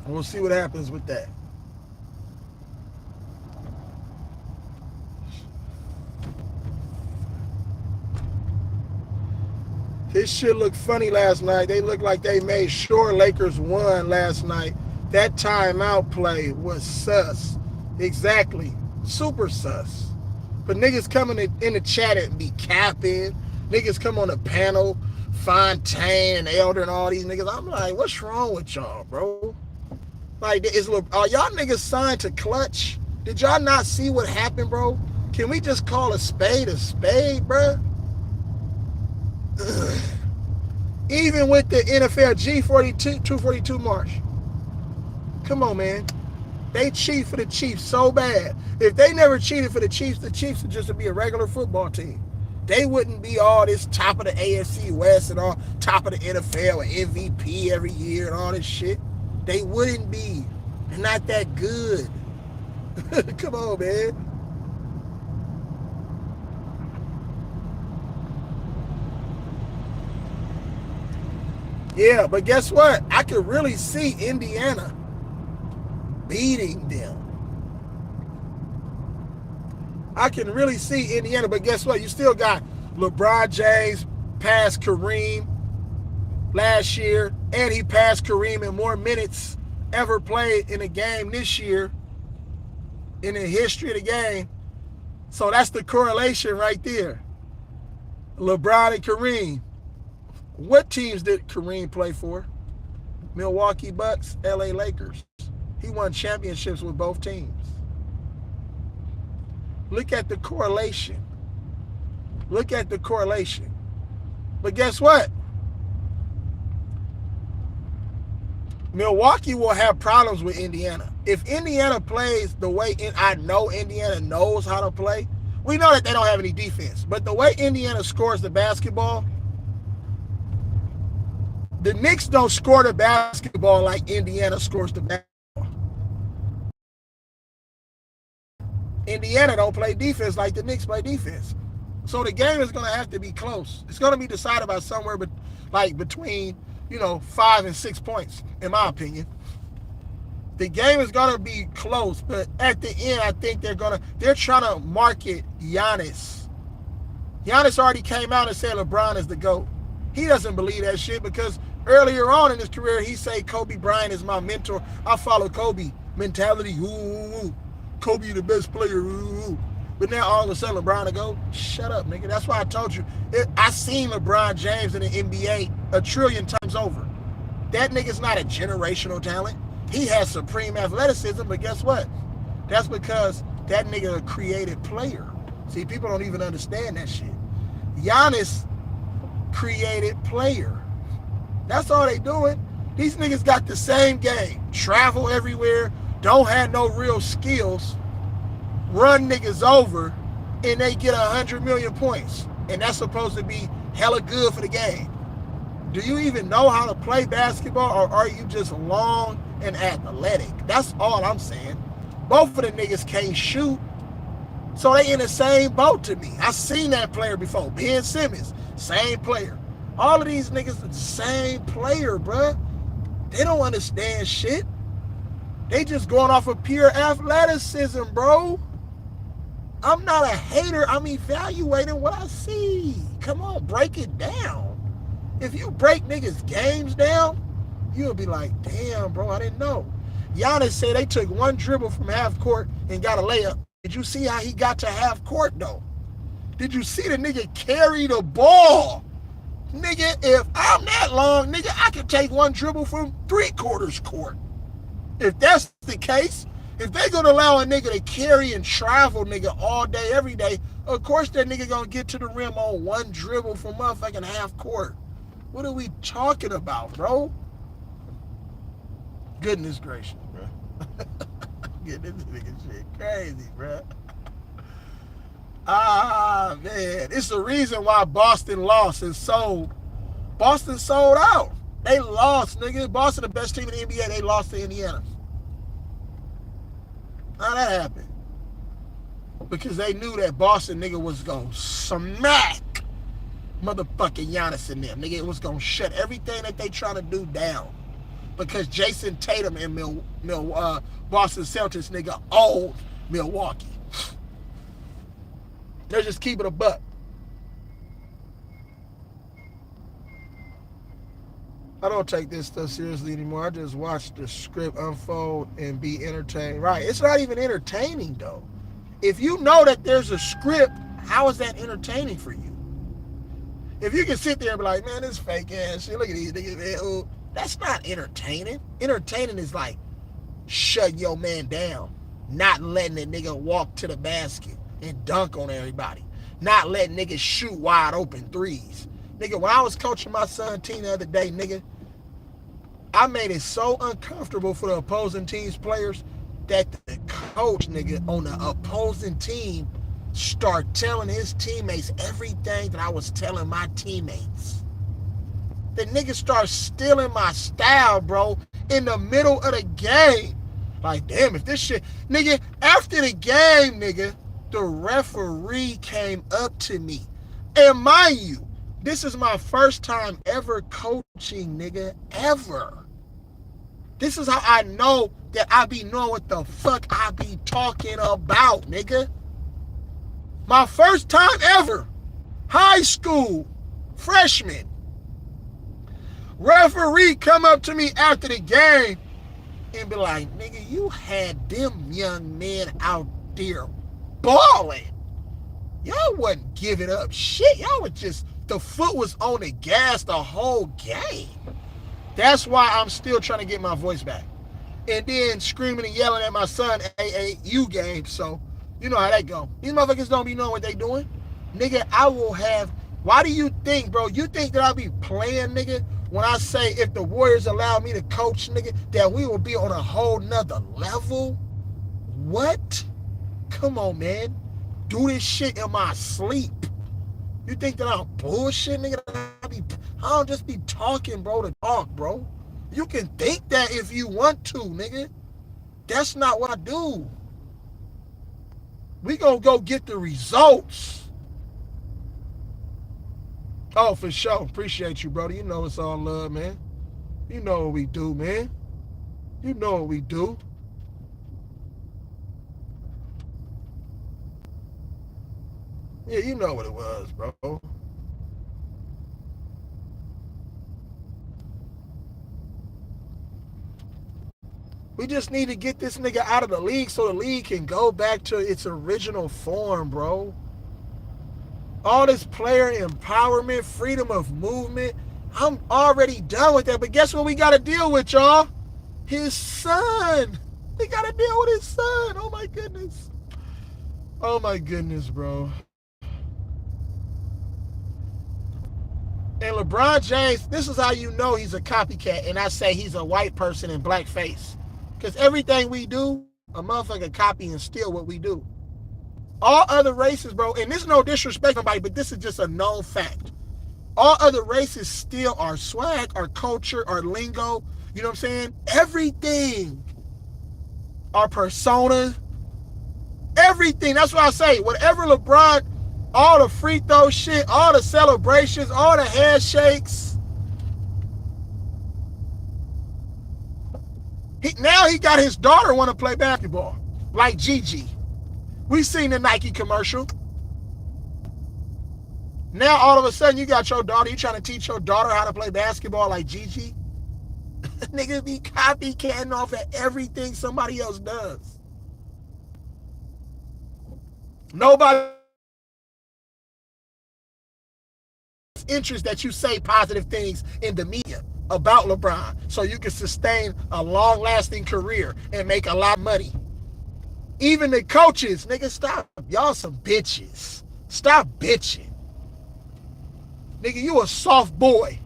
We'll see what happens with that. This shit looked funny last night. They looked like they made sure Lakers won last night. That timeout play was sus. Exactly. Super sus. But niggas coming in the chat and be capping. Niggas come on the panel, Fontaine and Elder and all these niggas. I'm like, what's wrong with y'all, bro? Like, are y'all niggas signed to Clutch? Did y'all not see what happened, bro? Can we just call a spade, bro? Ugh. Even with the NFL G42, 242 march. Come on, man. They cheat for the Chiefs so bad. If they never cheated for the Chiefs would just be a regular football team. They wouldn't be all this top of the AFC West and all top of the NFL and MVP every year and all this shit. They wouldn't be. They're not that good. Come on, man. Yeah, but guess what? I could really see Indiana beating them. I can really see Indiana, but guess what? You still got LeBron James passed Kareem last year, and he passed Kareem in more minutes ever played in a game this year in the history of the game. So that's the correlation right there. LeBron and Kareem. What teams did Kareem play for? Milwaukee Bucks, LA Lakers. He won championships with both teams. Look at the correlation. Look at the correlation. But guess what? Milwaukee will have problems with Indiana. If Indiana plays the way I know Indiana knows how to play, we know that they don't have any defense. But the way Indiana scores the basketball, the Knicks don't score the basketball like Indiana scores the basketball. Indiana don't play defense like the Knicks play defense. So the game is going to have to be close. It's going to be decided by somewhere between 5 and 6 points, in my opinion. The game is going to be close, but at the end, I think they're trying to market Giannis. Giannis already came out and said LeBron is the GOAT. He doesn't believe that shit because earlier on in his career, he said Kobe Bryant is my mentor. I follow Kobe mentality. Ooh. Kobe the best player. Ooh. But now all of a sudden LeBron to go, shut up, nigga. That's why I told you. I seen LeBron James in the NBA a trillion times over. That nigga's not a generational talent. He has supreme athleticism, but guess what? That's because that nigga a creative player. See, people don't even understand that shit. Giannis, creative player. That's all they doing. These niggas got the same game. Travel everywhere, don't have no real skills, run niggas over, and they get 100 million points. And that's supposed to be hella good for the game. Do you even know how to play basketball, or are you just long and athletic? That's all I'm saying. Both of the niggas can't shoot, so they in the same boat to me. I seen that player before. Ben Simmons, same player. All of these niggas the same player, bruh. They don't understand shit. They just going off of pure athleticism, bro. I'm not a hater. I'm evaluating what I see. Come on, break it down. If you break niggas' games down, you'll be like, damn, bro, I didn't know. Giannis said they took one dribble from half court and got a layup. Did you see how he got to half court, though? Did you see the nigga carry the ball? Nigga, if I'm that long, nigga, I can take one dribble from 3/4 court. If that's the case, if they gonna allow a nigga to carry and travel, nigga, all day, every day, of course that nigga gonna get to the rim on one dribble from motherfucking half court. What are we talking about, bro? Goodness gracious, bro. Get this nigga shit crazy, bro. Man. It's the reason why Boston lost and sold. Boston sold out. They lost, nigga. Boston, the best team in the NBA, they lost to Indiana. How that happened? Because they knew that Boston, nigga, was going to smack motherfucking Giannis in them. Nigga, it was going to shut everything that they trying to do down. Because Jason Tatum and Boston Celtics, nigga, owned Milwaukee. They're just keeping a buck. I don't take this stuff seriously anymore. I just watch the script unfold and be entertained. Right. It's not even entertaining, though. If you know that there's a script, how is that entertaining for you? If you can sit there and be like, man, this fake ass shit, look at these niggas, man. Oh, that's not entertaining. Entertaining is like shutting your man down, not letting that nigga walk to the basket and dunk on everybody, not letting niggas shoot wide open threes. Nigga, when I was coaching my son team the other day, nigga, I made it so uncomfortable for the opposing team's players that the coach, nigga, on the opposing team start telling his teammates everything that I was telling my teammates. The nigga start stealing my style, bro, in the middle of the game. Like, damn, if this shit... Nigga, after the game, nigga, the referee came up to me. And mind you, this is my first time ever coaching, nigga, ever. This is how I know that I be knowing what the fuck I be talking about, nigga. My first time ever. High school. Freshman. Referee come up to me after the game and be like, nigga, you had them young men out there balling. Y'all wasn't giving up shit. Y'all was just, the foot was on the gas the whole game. That's why I'm still trying to get my voice back. And then screaming and yelling at my son AAU game. So, you know how that go. These motherfuckers don't be knowing what they doing. Nigga, I will have, why do you think, bro, you think that I'll be playing, nigga, when I say if the Warriors allow me to coach, nigga, that we will be on a whole nother level? What? Come on, man. Do this shit in my sleep. You think that I'm bullshit, nigga? I don't just be talking, bro, to talk, bro. You can think that if you want to, nigga. That's not what I do. We gonna go get the results. Oh, for sure. Appreciate you, brother. You know it's all love, man. You know what we do, man. You know what we do. Yeah, you know what it was, bro. We just need to get this nigga out of the league so the league can go back to its original form, bro. All this player empowerment, freedom of movement, I'm already done with that. But guess what we got to deal with, y'all? His son. We got to deal with his son. Oh, my goodness. Oh, my goodness, bro. And LeBron James, this is how you know he's a copycat. And I say he's a white person in blackface. Because everything we do, a motherfucker copy and steal what we do. All other races, bro, and this is no disrespect to nobody, but this is just a known fact. All other races steal our swag, our culture, our lingo. You know what I'm saying? Everything. Our persona. Everything. That's what I say. Whatever LeBron, all the free throw shit, all the celebrations, all the handshakes. Now he got his daughter want to play basketball. Like Gigi. We seen the Nike commercial. Now all of a sudden you got your daughter, you trying to teach your daughter how to play basketball like Gigi? Niggas be copycatting off at everything somebody else does. Nobody interest that you say positive things in the media about LeBron so you can sustain a long-lasting career and make a lot of money. Even the coaches, nigga, stop. Y'all some bitches. Stop bitching. Nigga, you a soft boy.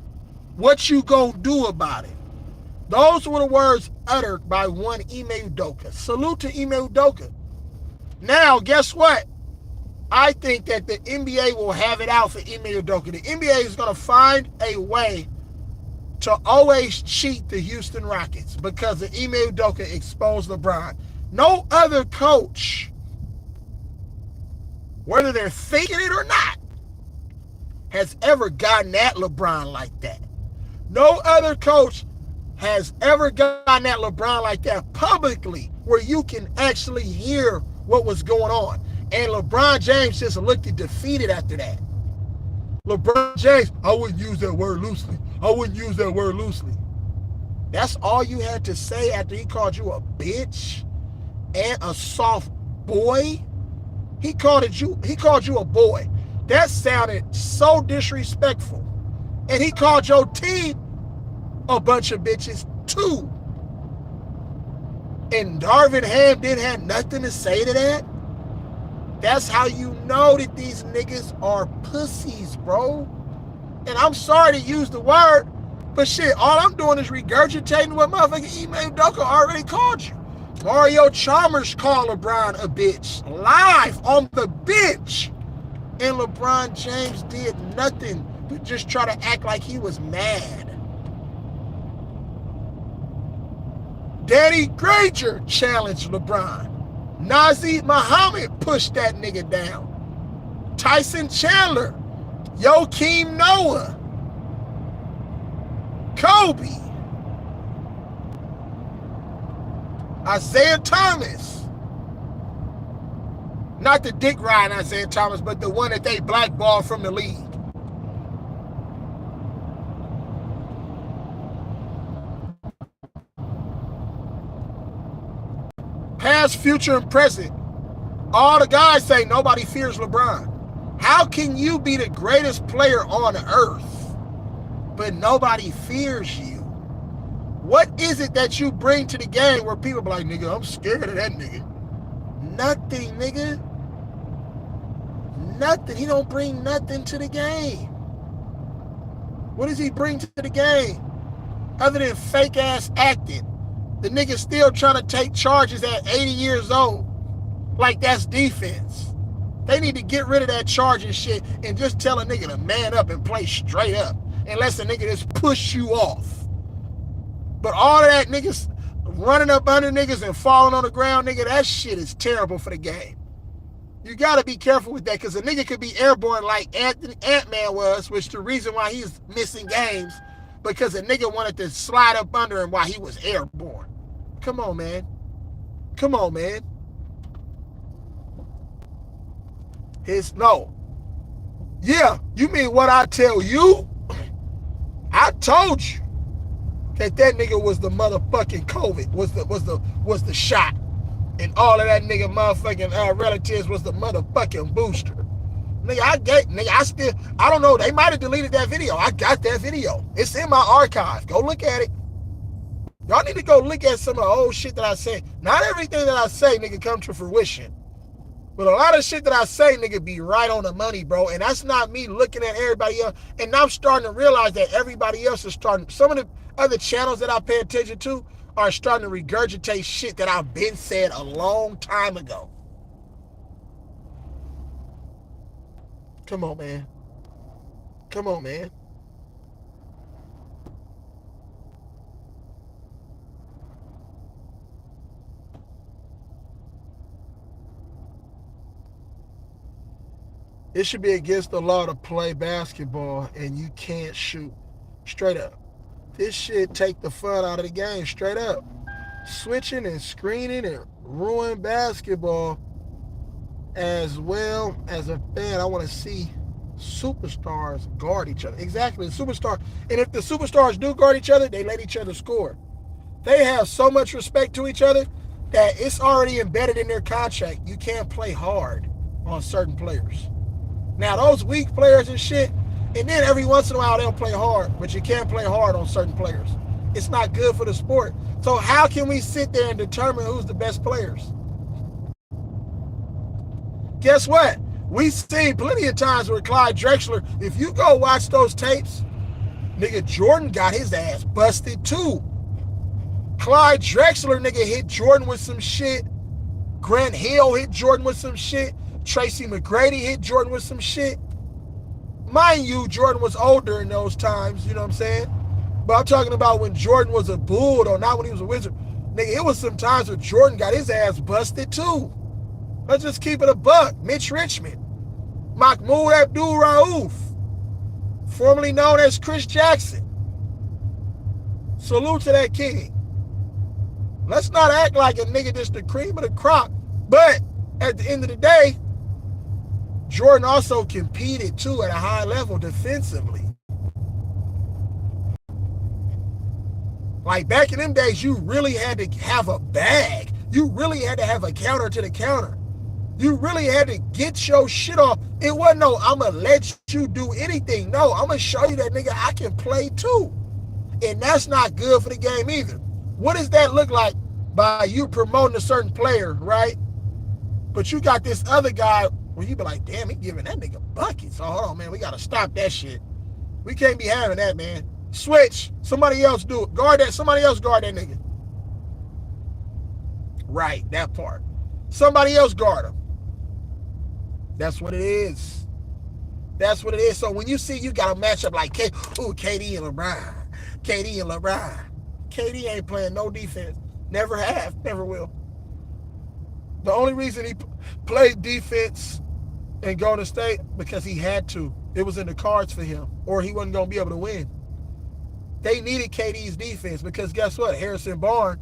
What you gonna do about it? Those were the words uttered by one Ime Udoka. Salute to Ime Udoka. Now, guess what? I think that the NBA will have it out for Ime Udoka. The NBA is going to find a way to always cheat the Houston Rockets because of Ime Udoka exposed LeBron. No other coach, whether they're thinking it or not, has ever gotten at LeBron like that. No other coach has ever gotten at LeBron like that publicly where you can actually hear what was going on. And LeBron James just looked defeated after that. LeBron James, I wouldn't use that word loosely. I wouldn't use that word loosely. That's all you had to say after he called you a bitch and a soft boy? He called you a boy. That sounded so disrespectful. And he called your team a bunch of bitches too. And Darvin Ham didn't have nothing to say to that? That's how you know that these niggas are pussies, bro. And I'm sorry to use the word, but shit, all I'm doing is regurgitating what motherfucking Ime Udoka already called you. Mario Chalmers called LeBron a bitch live on the bench. And LeBron James did nothing but just try to act like he was mad. Danny Granger challenged LeBron. Nazeem Muhammad pushed that nigga down. Tyson Chandler, Joakim Noah, Kobe, Isaiah Thomas. Not the dick riding Isaiah Thomas, but the one that they blackballed from the league. past, future, and present, all the guys say nobody fears LeBron. How can you be the greatest player on earth, but nobody fears you? What is it that you bring to the game where people be like, nigga, I'm scared of that nigga? Nothing, nigga. Nothing. He don't bring nothing to the game. What does he bring to the game? Other than fake ass acting. The nigga still trying to take charges at 80 years old. Like that's defense. They need to get rid of that charging shit and just tell a nigga to man up and play straight up. Unless a nigga just push you off. But all of that niggas running up under niggas and falling on the ground, nigga, that shit is terrible for the game. You gotta be careful with that, because a nigga could be airborne like Ant-Man was, which the reason why he's missing games, because a nigga wanted to slide up under him while he was airborne. Come on, man. Come on, man. No. Yeah, you mean what I tell you? I told you that nigga was the motherfucking COVID, was the shot. And all of that nigga motherfucking relatives was the motherfucking booster. Nigga, I don't know, they might have deleted that video. I got that video. It's in my archive. Go look at it. Y'all need to go look at some of the old shit that I say. Not everything that I say, nigga, come to fruition. But a lot of shit that I say, nigga, be right on the money, bro. And that's not me looking at everybody else. And I'm starting to realize that everybody else is starting. Some of the other channels that I pay attention to are starting to regurgitate shit that I've been said a long time ago. Come on, man. Come on, man. It should be against the law to play basketball and you can't shoot. Straight up. This shit take the fun out of the game. Straight up. Switching and screening and ruin basketball. As well as a fan, I want to see superstars guard each other. Exactly. Superstar. And if the superstars do guard each other, they let each other score. They have so much respect to each other that it's already embedded in their contract. You can't play hard on certain players. Now, those weak players and shit, and then every once in a while they'll play hard, but you can't play hard on certain players. It's not good for the sport. So how can we sit there and determine who's the best players? Guess what? We've seen plenty of times where Clyde Drexler, if you go watch those tapes, nigga, Jordan got his ass busted too. Clyde Drexler, nigga, hit Jordan with some shit. Grant Hill hit Jordan with some shit. Tracy McGrady hit Jordan with some shit. Mind you, Jordan was older in those times, you know what I'm saying? But I'm talking about when Jordan was a Bull, though, not when he was a Wizard. Nigga, it was some times where Jordan got his ass busted too. Let's just keep it a buck. Mitch Richmond. Mahmoud Abdul-Rauf, formerly known as Chris Jackson. Salute to that king. Let's not act like a nigga just the cream of the crop. But at the end of the day, Jordan also competed too at a high level defensively. Like back in them days, you really had to have a bag. You really had to have a counter to the counter. You really had to get your shit off. It wasn't no, I'm going to let you do anything. No, I'm going to show you that nigga I can play too. And that's not good for the game either. What does that look like by you promoting a certain player, right? But you got this other guy where you be like, damn, he giving that nigga buckets. So hold on, man, we got to stop that shit. We can't be having that, man. Switch. Somebody else do it. Guard that. Somebody else guard that nigga. Right, that part. Somebody else guard him. That's what it is. That's what it is. So when you see you got a matchup like KD and LeBron. KD and LeBron. KD ain't playing no defense. Never have. Never will. The only reason he played defense in Golden State, because he had to. It was in the cards for him. Or he wasn't going to be able to win. They needed KD's defense because guess what? Harrison Barnes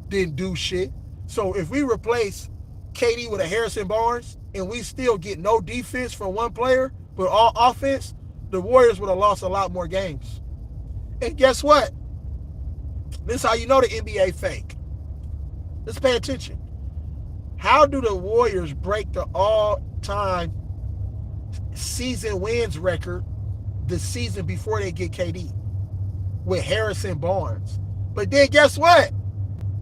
didn't do shit. So if we replace KD with a Harrison Barnes and we still get no defense from one player but all offense, the Warriors would have lost a lot more games. And guess what? This is how you know the NBA fake. Let's pay attention. How do the Warriors break the all-time season wins record the season before they get KD with Harrison Barnes? But then guess what?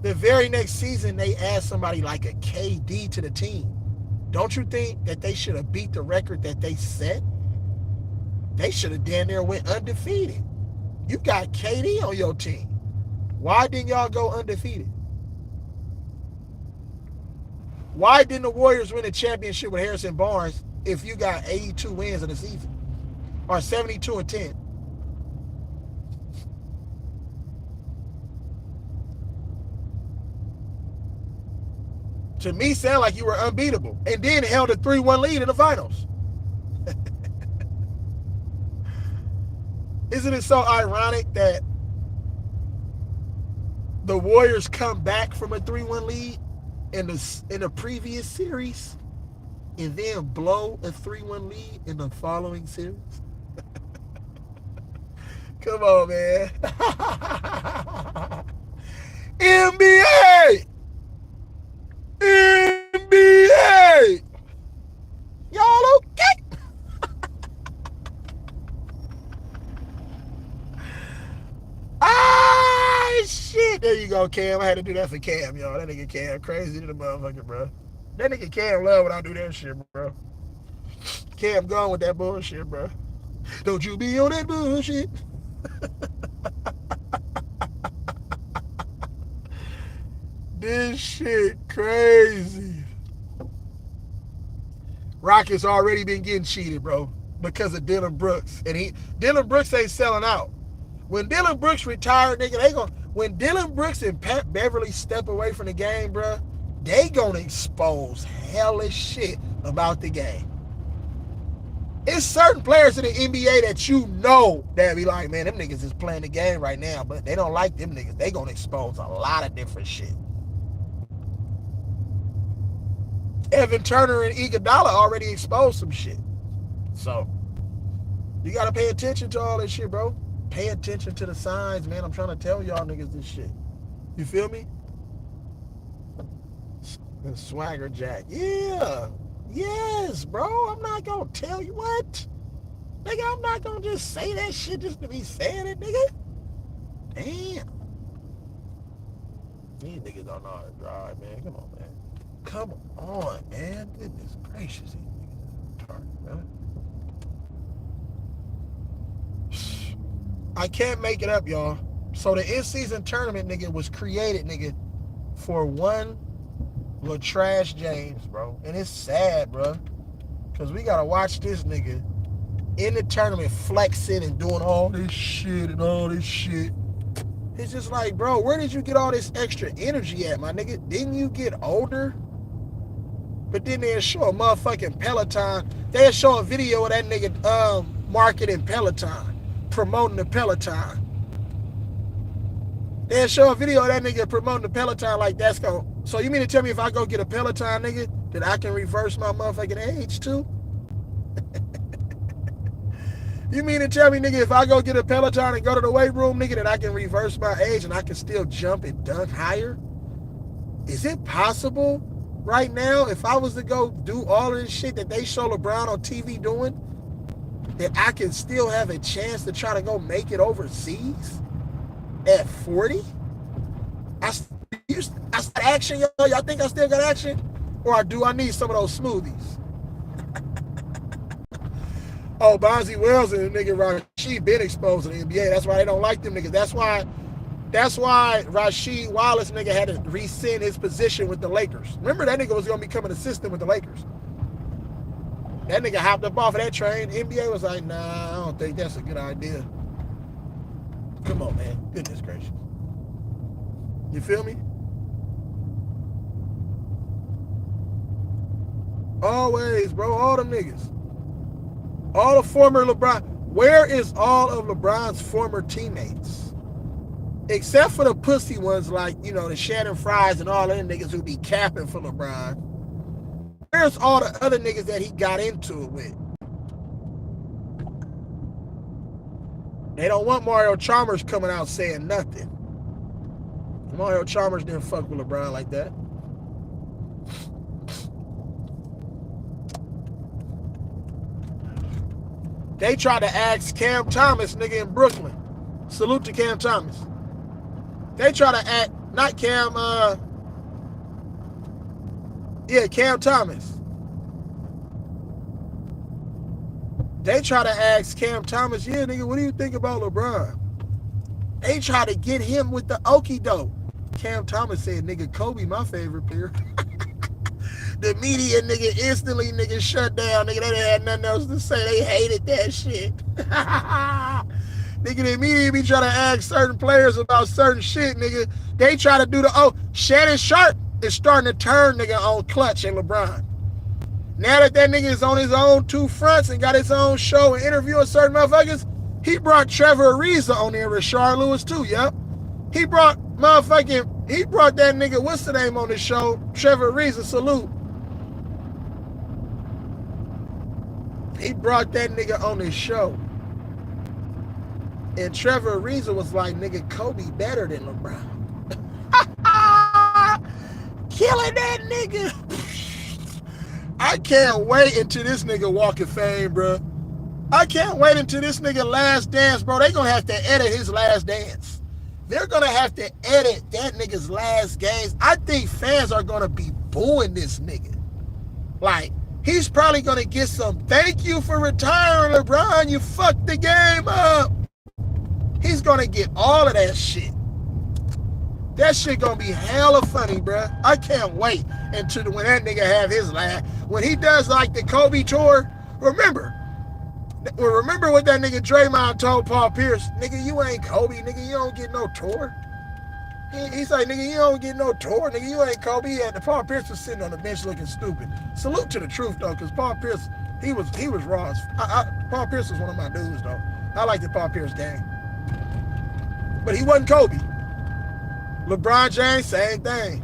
The very next season, they add somebody like a KD to the team. Don't you think that they should have beat the record that they set? They should have damn near went undefeated. You got KD on your team. Why didn't y'all go undefeated? Why didn't the Warriors win a championship with Harrison Barnes if you got 82 wins in the season? Or 72-10? To me, sound like you were unbeatable. And then held a 3-1 lead in the finals. Isn't it so ironic that the Warriors come back from a 3-1 lead in the previous series and then blow a 3-1 lead in the following series? Come on, man. NBA! NBA! Y'all okay? Ah, shit. There you go, Cam. I had to do that for Cam, y'all. That nigga Cam crazy to the motherfucker, bro. That nigga Cam love when I do that shit, bro. Cam gone with that bullshit, bro. Don't you be on that bullshit. This shit crazy. Rockets already been getting cheated, bro, because of Dylan Brooks. And Dylan Brooks ain't selling out. When Dylan Brooks retired, nigga, when Dylan Brooks and Pat Beverly step away from the game, bro, they gonna expose hellish shit about the game. It's certain players in the NBA that you know that be like, man, them niggas is playing the game right now, but they don't like them niggas. They gonna expose a lot of different shit. Evan Turner and Iguodala already exposed some shit. So, you gotta pay attention to all this shit, bro. Pay attention to the signs, man. I'm trying to tell y'all niggas this shit. You feel me? And Swagger Jack. Yeah. Yes, bro. I'm not gonna tell you what. Nigga, I'm not gonna just say that shit just to be saying it, nigga. Damn. These niggas don't know how to drive, man. Come on, man. Come on, man. Goodness gracious. These niggas are retarded, man. I can't make it up, y'all. So the in-season tournament, nigga, was created, nigga, for one Latrash James, bro. And it's sad, bro. Because we got to watch this nigga in the tournament flexing and doing all this shit and all this shit. It's just like, bro, where did you get all this extra energy at, my nigga? Didn't you get older? But then they'll show a motherfucking Peloton. They'll show a video of that nigga marketing Peloton, promoting the Peloton. They'll show a video of that nigga promoting the Peloton like that's going. So you mean to tell me if I go get a Peloton, nigga, that I can reverse my motherfucking age too? You mean to tell me, nigga, if I go get a Peloton and go to the weight room, nigga, that I can reverse my age and I can still jump and dunk higher? Is it possible right now, if I was to go do all of this shit that they show LeBron on TV doing, that I can still have a chance to try to go make it overseas at 40? I got action, y'all. Y'all think I still got action? Or do I need some of those smoothies? Oh, Bonzi Wells and the nigga Rasheed been exposed to the NBA. That's why they don't like them niggas. That's why Rasheed Wallace nigga had to rescind his position with the Lakers. Remember that nigga was gonna become an assistant with the Lakers. That nigga hopped up off of that train. The NBA was like, nah, I don't think that's a good idea. Come on, man. Goodness gracious. You feel me? Always, bro. All them niggas. All the former LeBron. Where is all of LeBron's former teammates? Except for the pussy ones like, you know, the Shannon Fries and all them niggas who be capping for LeBron. Where's all the other niggas that he got into it with? They don't want Mario Chalmers coming out saying nothing. Mario Chalmers didn't fuck with LeBron like that. They tried to ask Cam Thomas, nigga, in Brooklyn. Salute to Cam Thomas. They try to act, not Cam, Cam Thomas. They try to ask Cam Thomas, yeah, nigga, what do you think about LeBron? They try to get him with the okie doke. Cam Thomas said, nigga, Kobe, my favorite player. The media, nigga, instantly, nigga, shut down. Nigga, they didn't have nothing else to say. They hated that shit. Nigga, the media be trying to ask certain players about certain shit, nigga. They try to do Shannon Sharp is starting to turn, nigga, on Clutch and LeBron. Now that nigga is on his own two fronts and got his own show and interviewing certain motherfuckers, he brought Trevor Ariza on there with Rashard Lewis too, yep. He brought that nigga, what's the name on the show? Trevor Ariza, salute. He brought that nigga on his show. And Trevor Ariza was like, nigga, Kobe better than LeBron. Killing that nigga. I can't wait until this nigga walk in fame, bro. I can't wait until this nigga last dance, bro. They gonna have to edit his last dance. They're gonna have to edit that nigga's last games. I think fans are gonna be booing this nigga. Like, he's probably gonna get some thank you for retiring, LeBron. You fucked the game up. He's gonna get all of that shit. That shit gonna be hella funny, bruh. I can't wait until when that nigga have his last. When he does like the Kobe tour, remember what that nigga Draymond told Paul Pierce? Nigga, you ain't Kobe. Nigga, you don't get no tour. He's like, nigga, you don't get no tour. Nigga, you ain't Kobe. And Paul Pierce was sitting on the bench looking stupid. Salute to the truth, though, because Paul Pierce, he was raw. Paul Pierce was one of my dudes, though. I liked the Paul Pierce game. But he wasn't Kobe. LeBron James, same thing.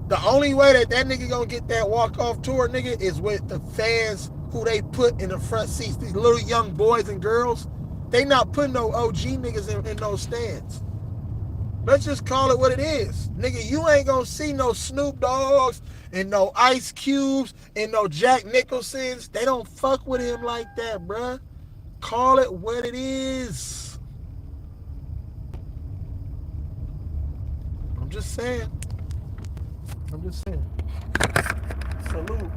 The only way that nigga gonna get that walk-off tour, nigga, is with the fans who they put in the front seats. These little young boys and girls, they not putting no OG niggas in those stands. Let's just call it what it is. Nigga, you ain't gonna see no Snoop Dogg's and no Ice Cubes and no Jack Nicholsons. They don't fuck with him like that, bruh. Call it what it is. I'm just saying. Salute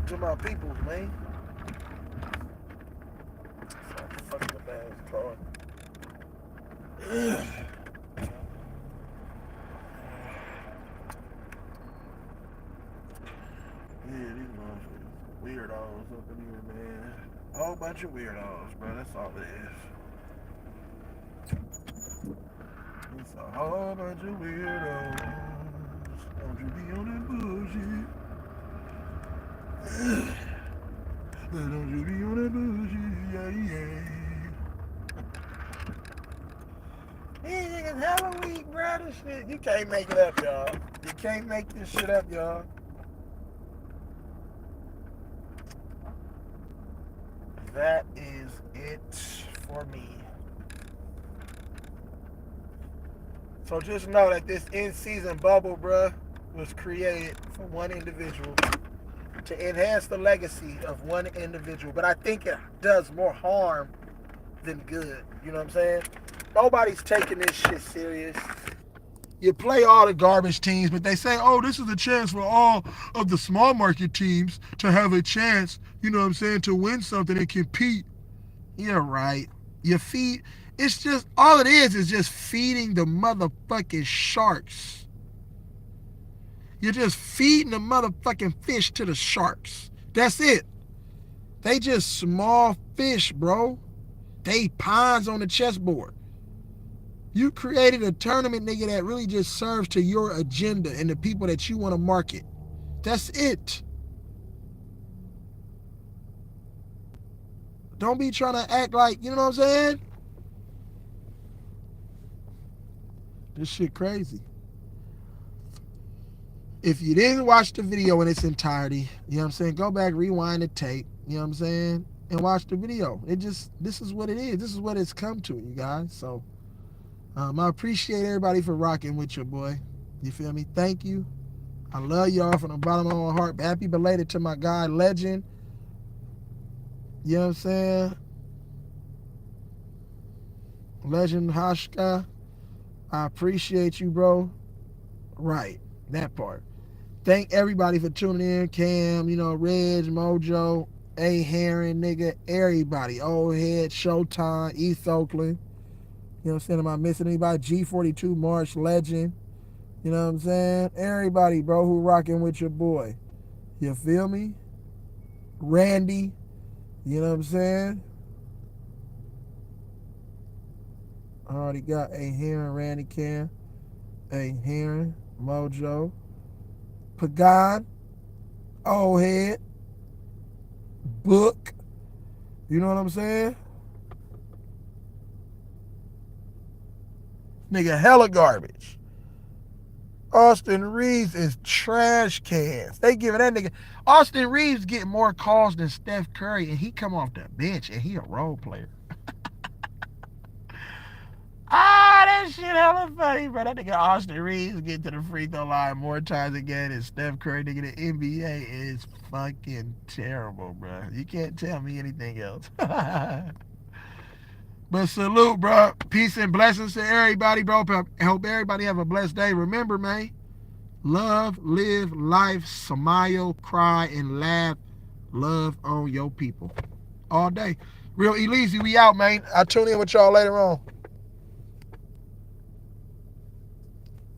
to my people, man. Fucking the man's car. Yeah, these motherfuckers weirdos up in here, man. A whole bunch of weirdos, bro. That's all it is. It's a whole bunch of weirdos. Don't you be on that bullshit. Don't you be on that bullshit. Yeah. These niggas hella weak, bro. This shit. You can't make it up, y'all. You can't make this shit up, y'all. That is it for me. So just know that this in-season bubble, bruh, was created for one individual to enhance the legacy of one individual. But I think it does more harm than good. You know what I'm saying? Nobody's taking this shit serious. You play all the garbage teams, but they say, oh, this is a chance for all of the small market teams to have a chance, you know what I'm saying, to win something and compete. Yeah, right. You feed, it's just, all it is just feeding the motherfucking sharks. You're just feeding the motherfucking fish to the sharks. That's it. They just small fish, bro. They pawns on the chessboard. You created a tournament, nigga, that really just serves to your agenda and the people that you want to market. That's it. Don't be trying to act like, you know what I'm saying? This shit crazy. If you didn't watch the video in its entirety, you know what I'm saying, go back, rewind the tape, you know what I'm saying, and watch the video. This is what it is. This is what it's come to, you guys. So, I appreciate everybody for rocking with your boy. You feel me? Thank you. I love y'all from the bottom of my heart. Happy belated to my guy, Legend. You know what I'm saying? Legend Hashka, I appreciate you, bro. Right, that part. Thank everybody for tuning in. Cam, Reg, Mojo, A. Heron, nigga, everybody. Old Head, Showtime, East Oakland. You know what I'm saying? Am I missing anybody? G42, March, Legend. You know what I'm saying? Everybody, bro, who rocking with your boy. You feel me? Randy. You know what I'm saying? I already got A. Heron, Randy Cam, A. Heron, Mojo, Pagan, Old Head, Book. You know what I'm saying? Nigga, hella garbage. Austin Reeves is trash cans. They giving that nigga. Austin Reeves getting more calls than Steph Curry, and he come off the bench, and he a role player. That shit hella funny, bro. That nigga Austin Reeves get to the free throw line more times again than Steph Curry. Nigga, the NBA is fucking terrible, bro. You can't tell me anything else. But salute, bro. Peace and blessings to everybody, bro. Hope everybody have a blessed day. Remember, man, love, live life, smile, cry, and laugh. Love on your people all day. Real E-Leezy, we out, man. I'll tune in with y'all later on.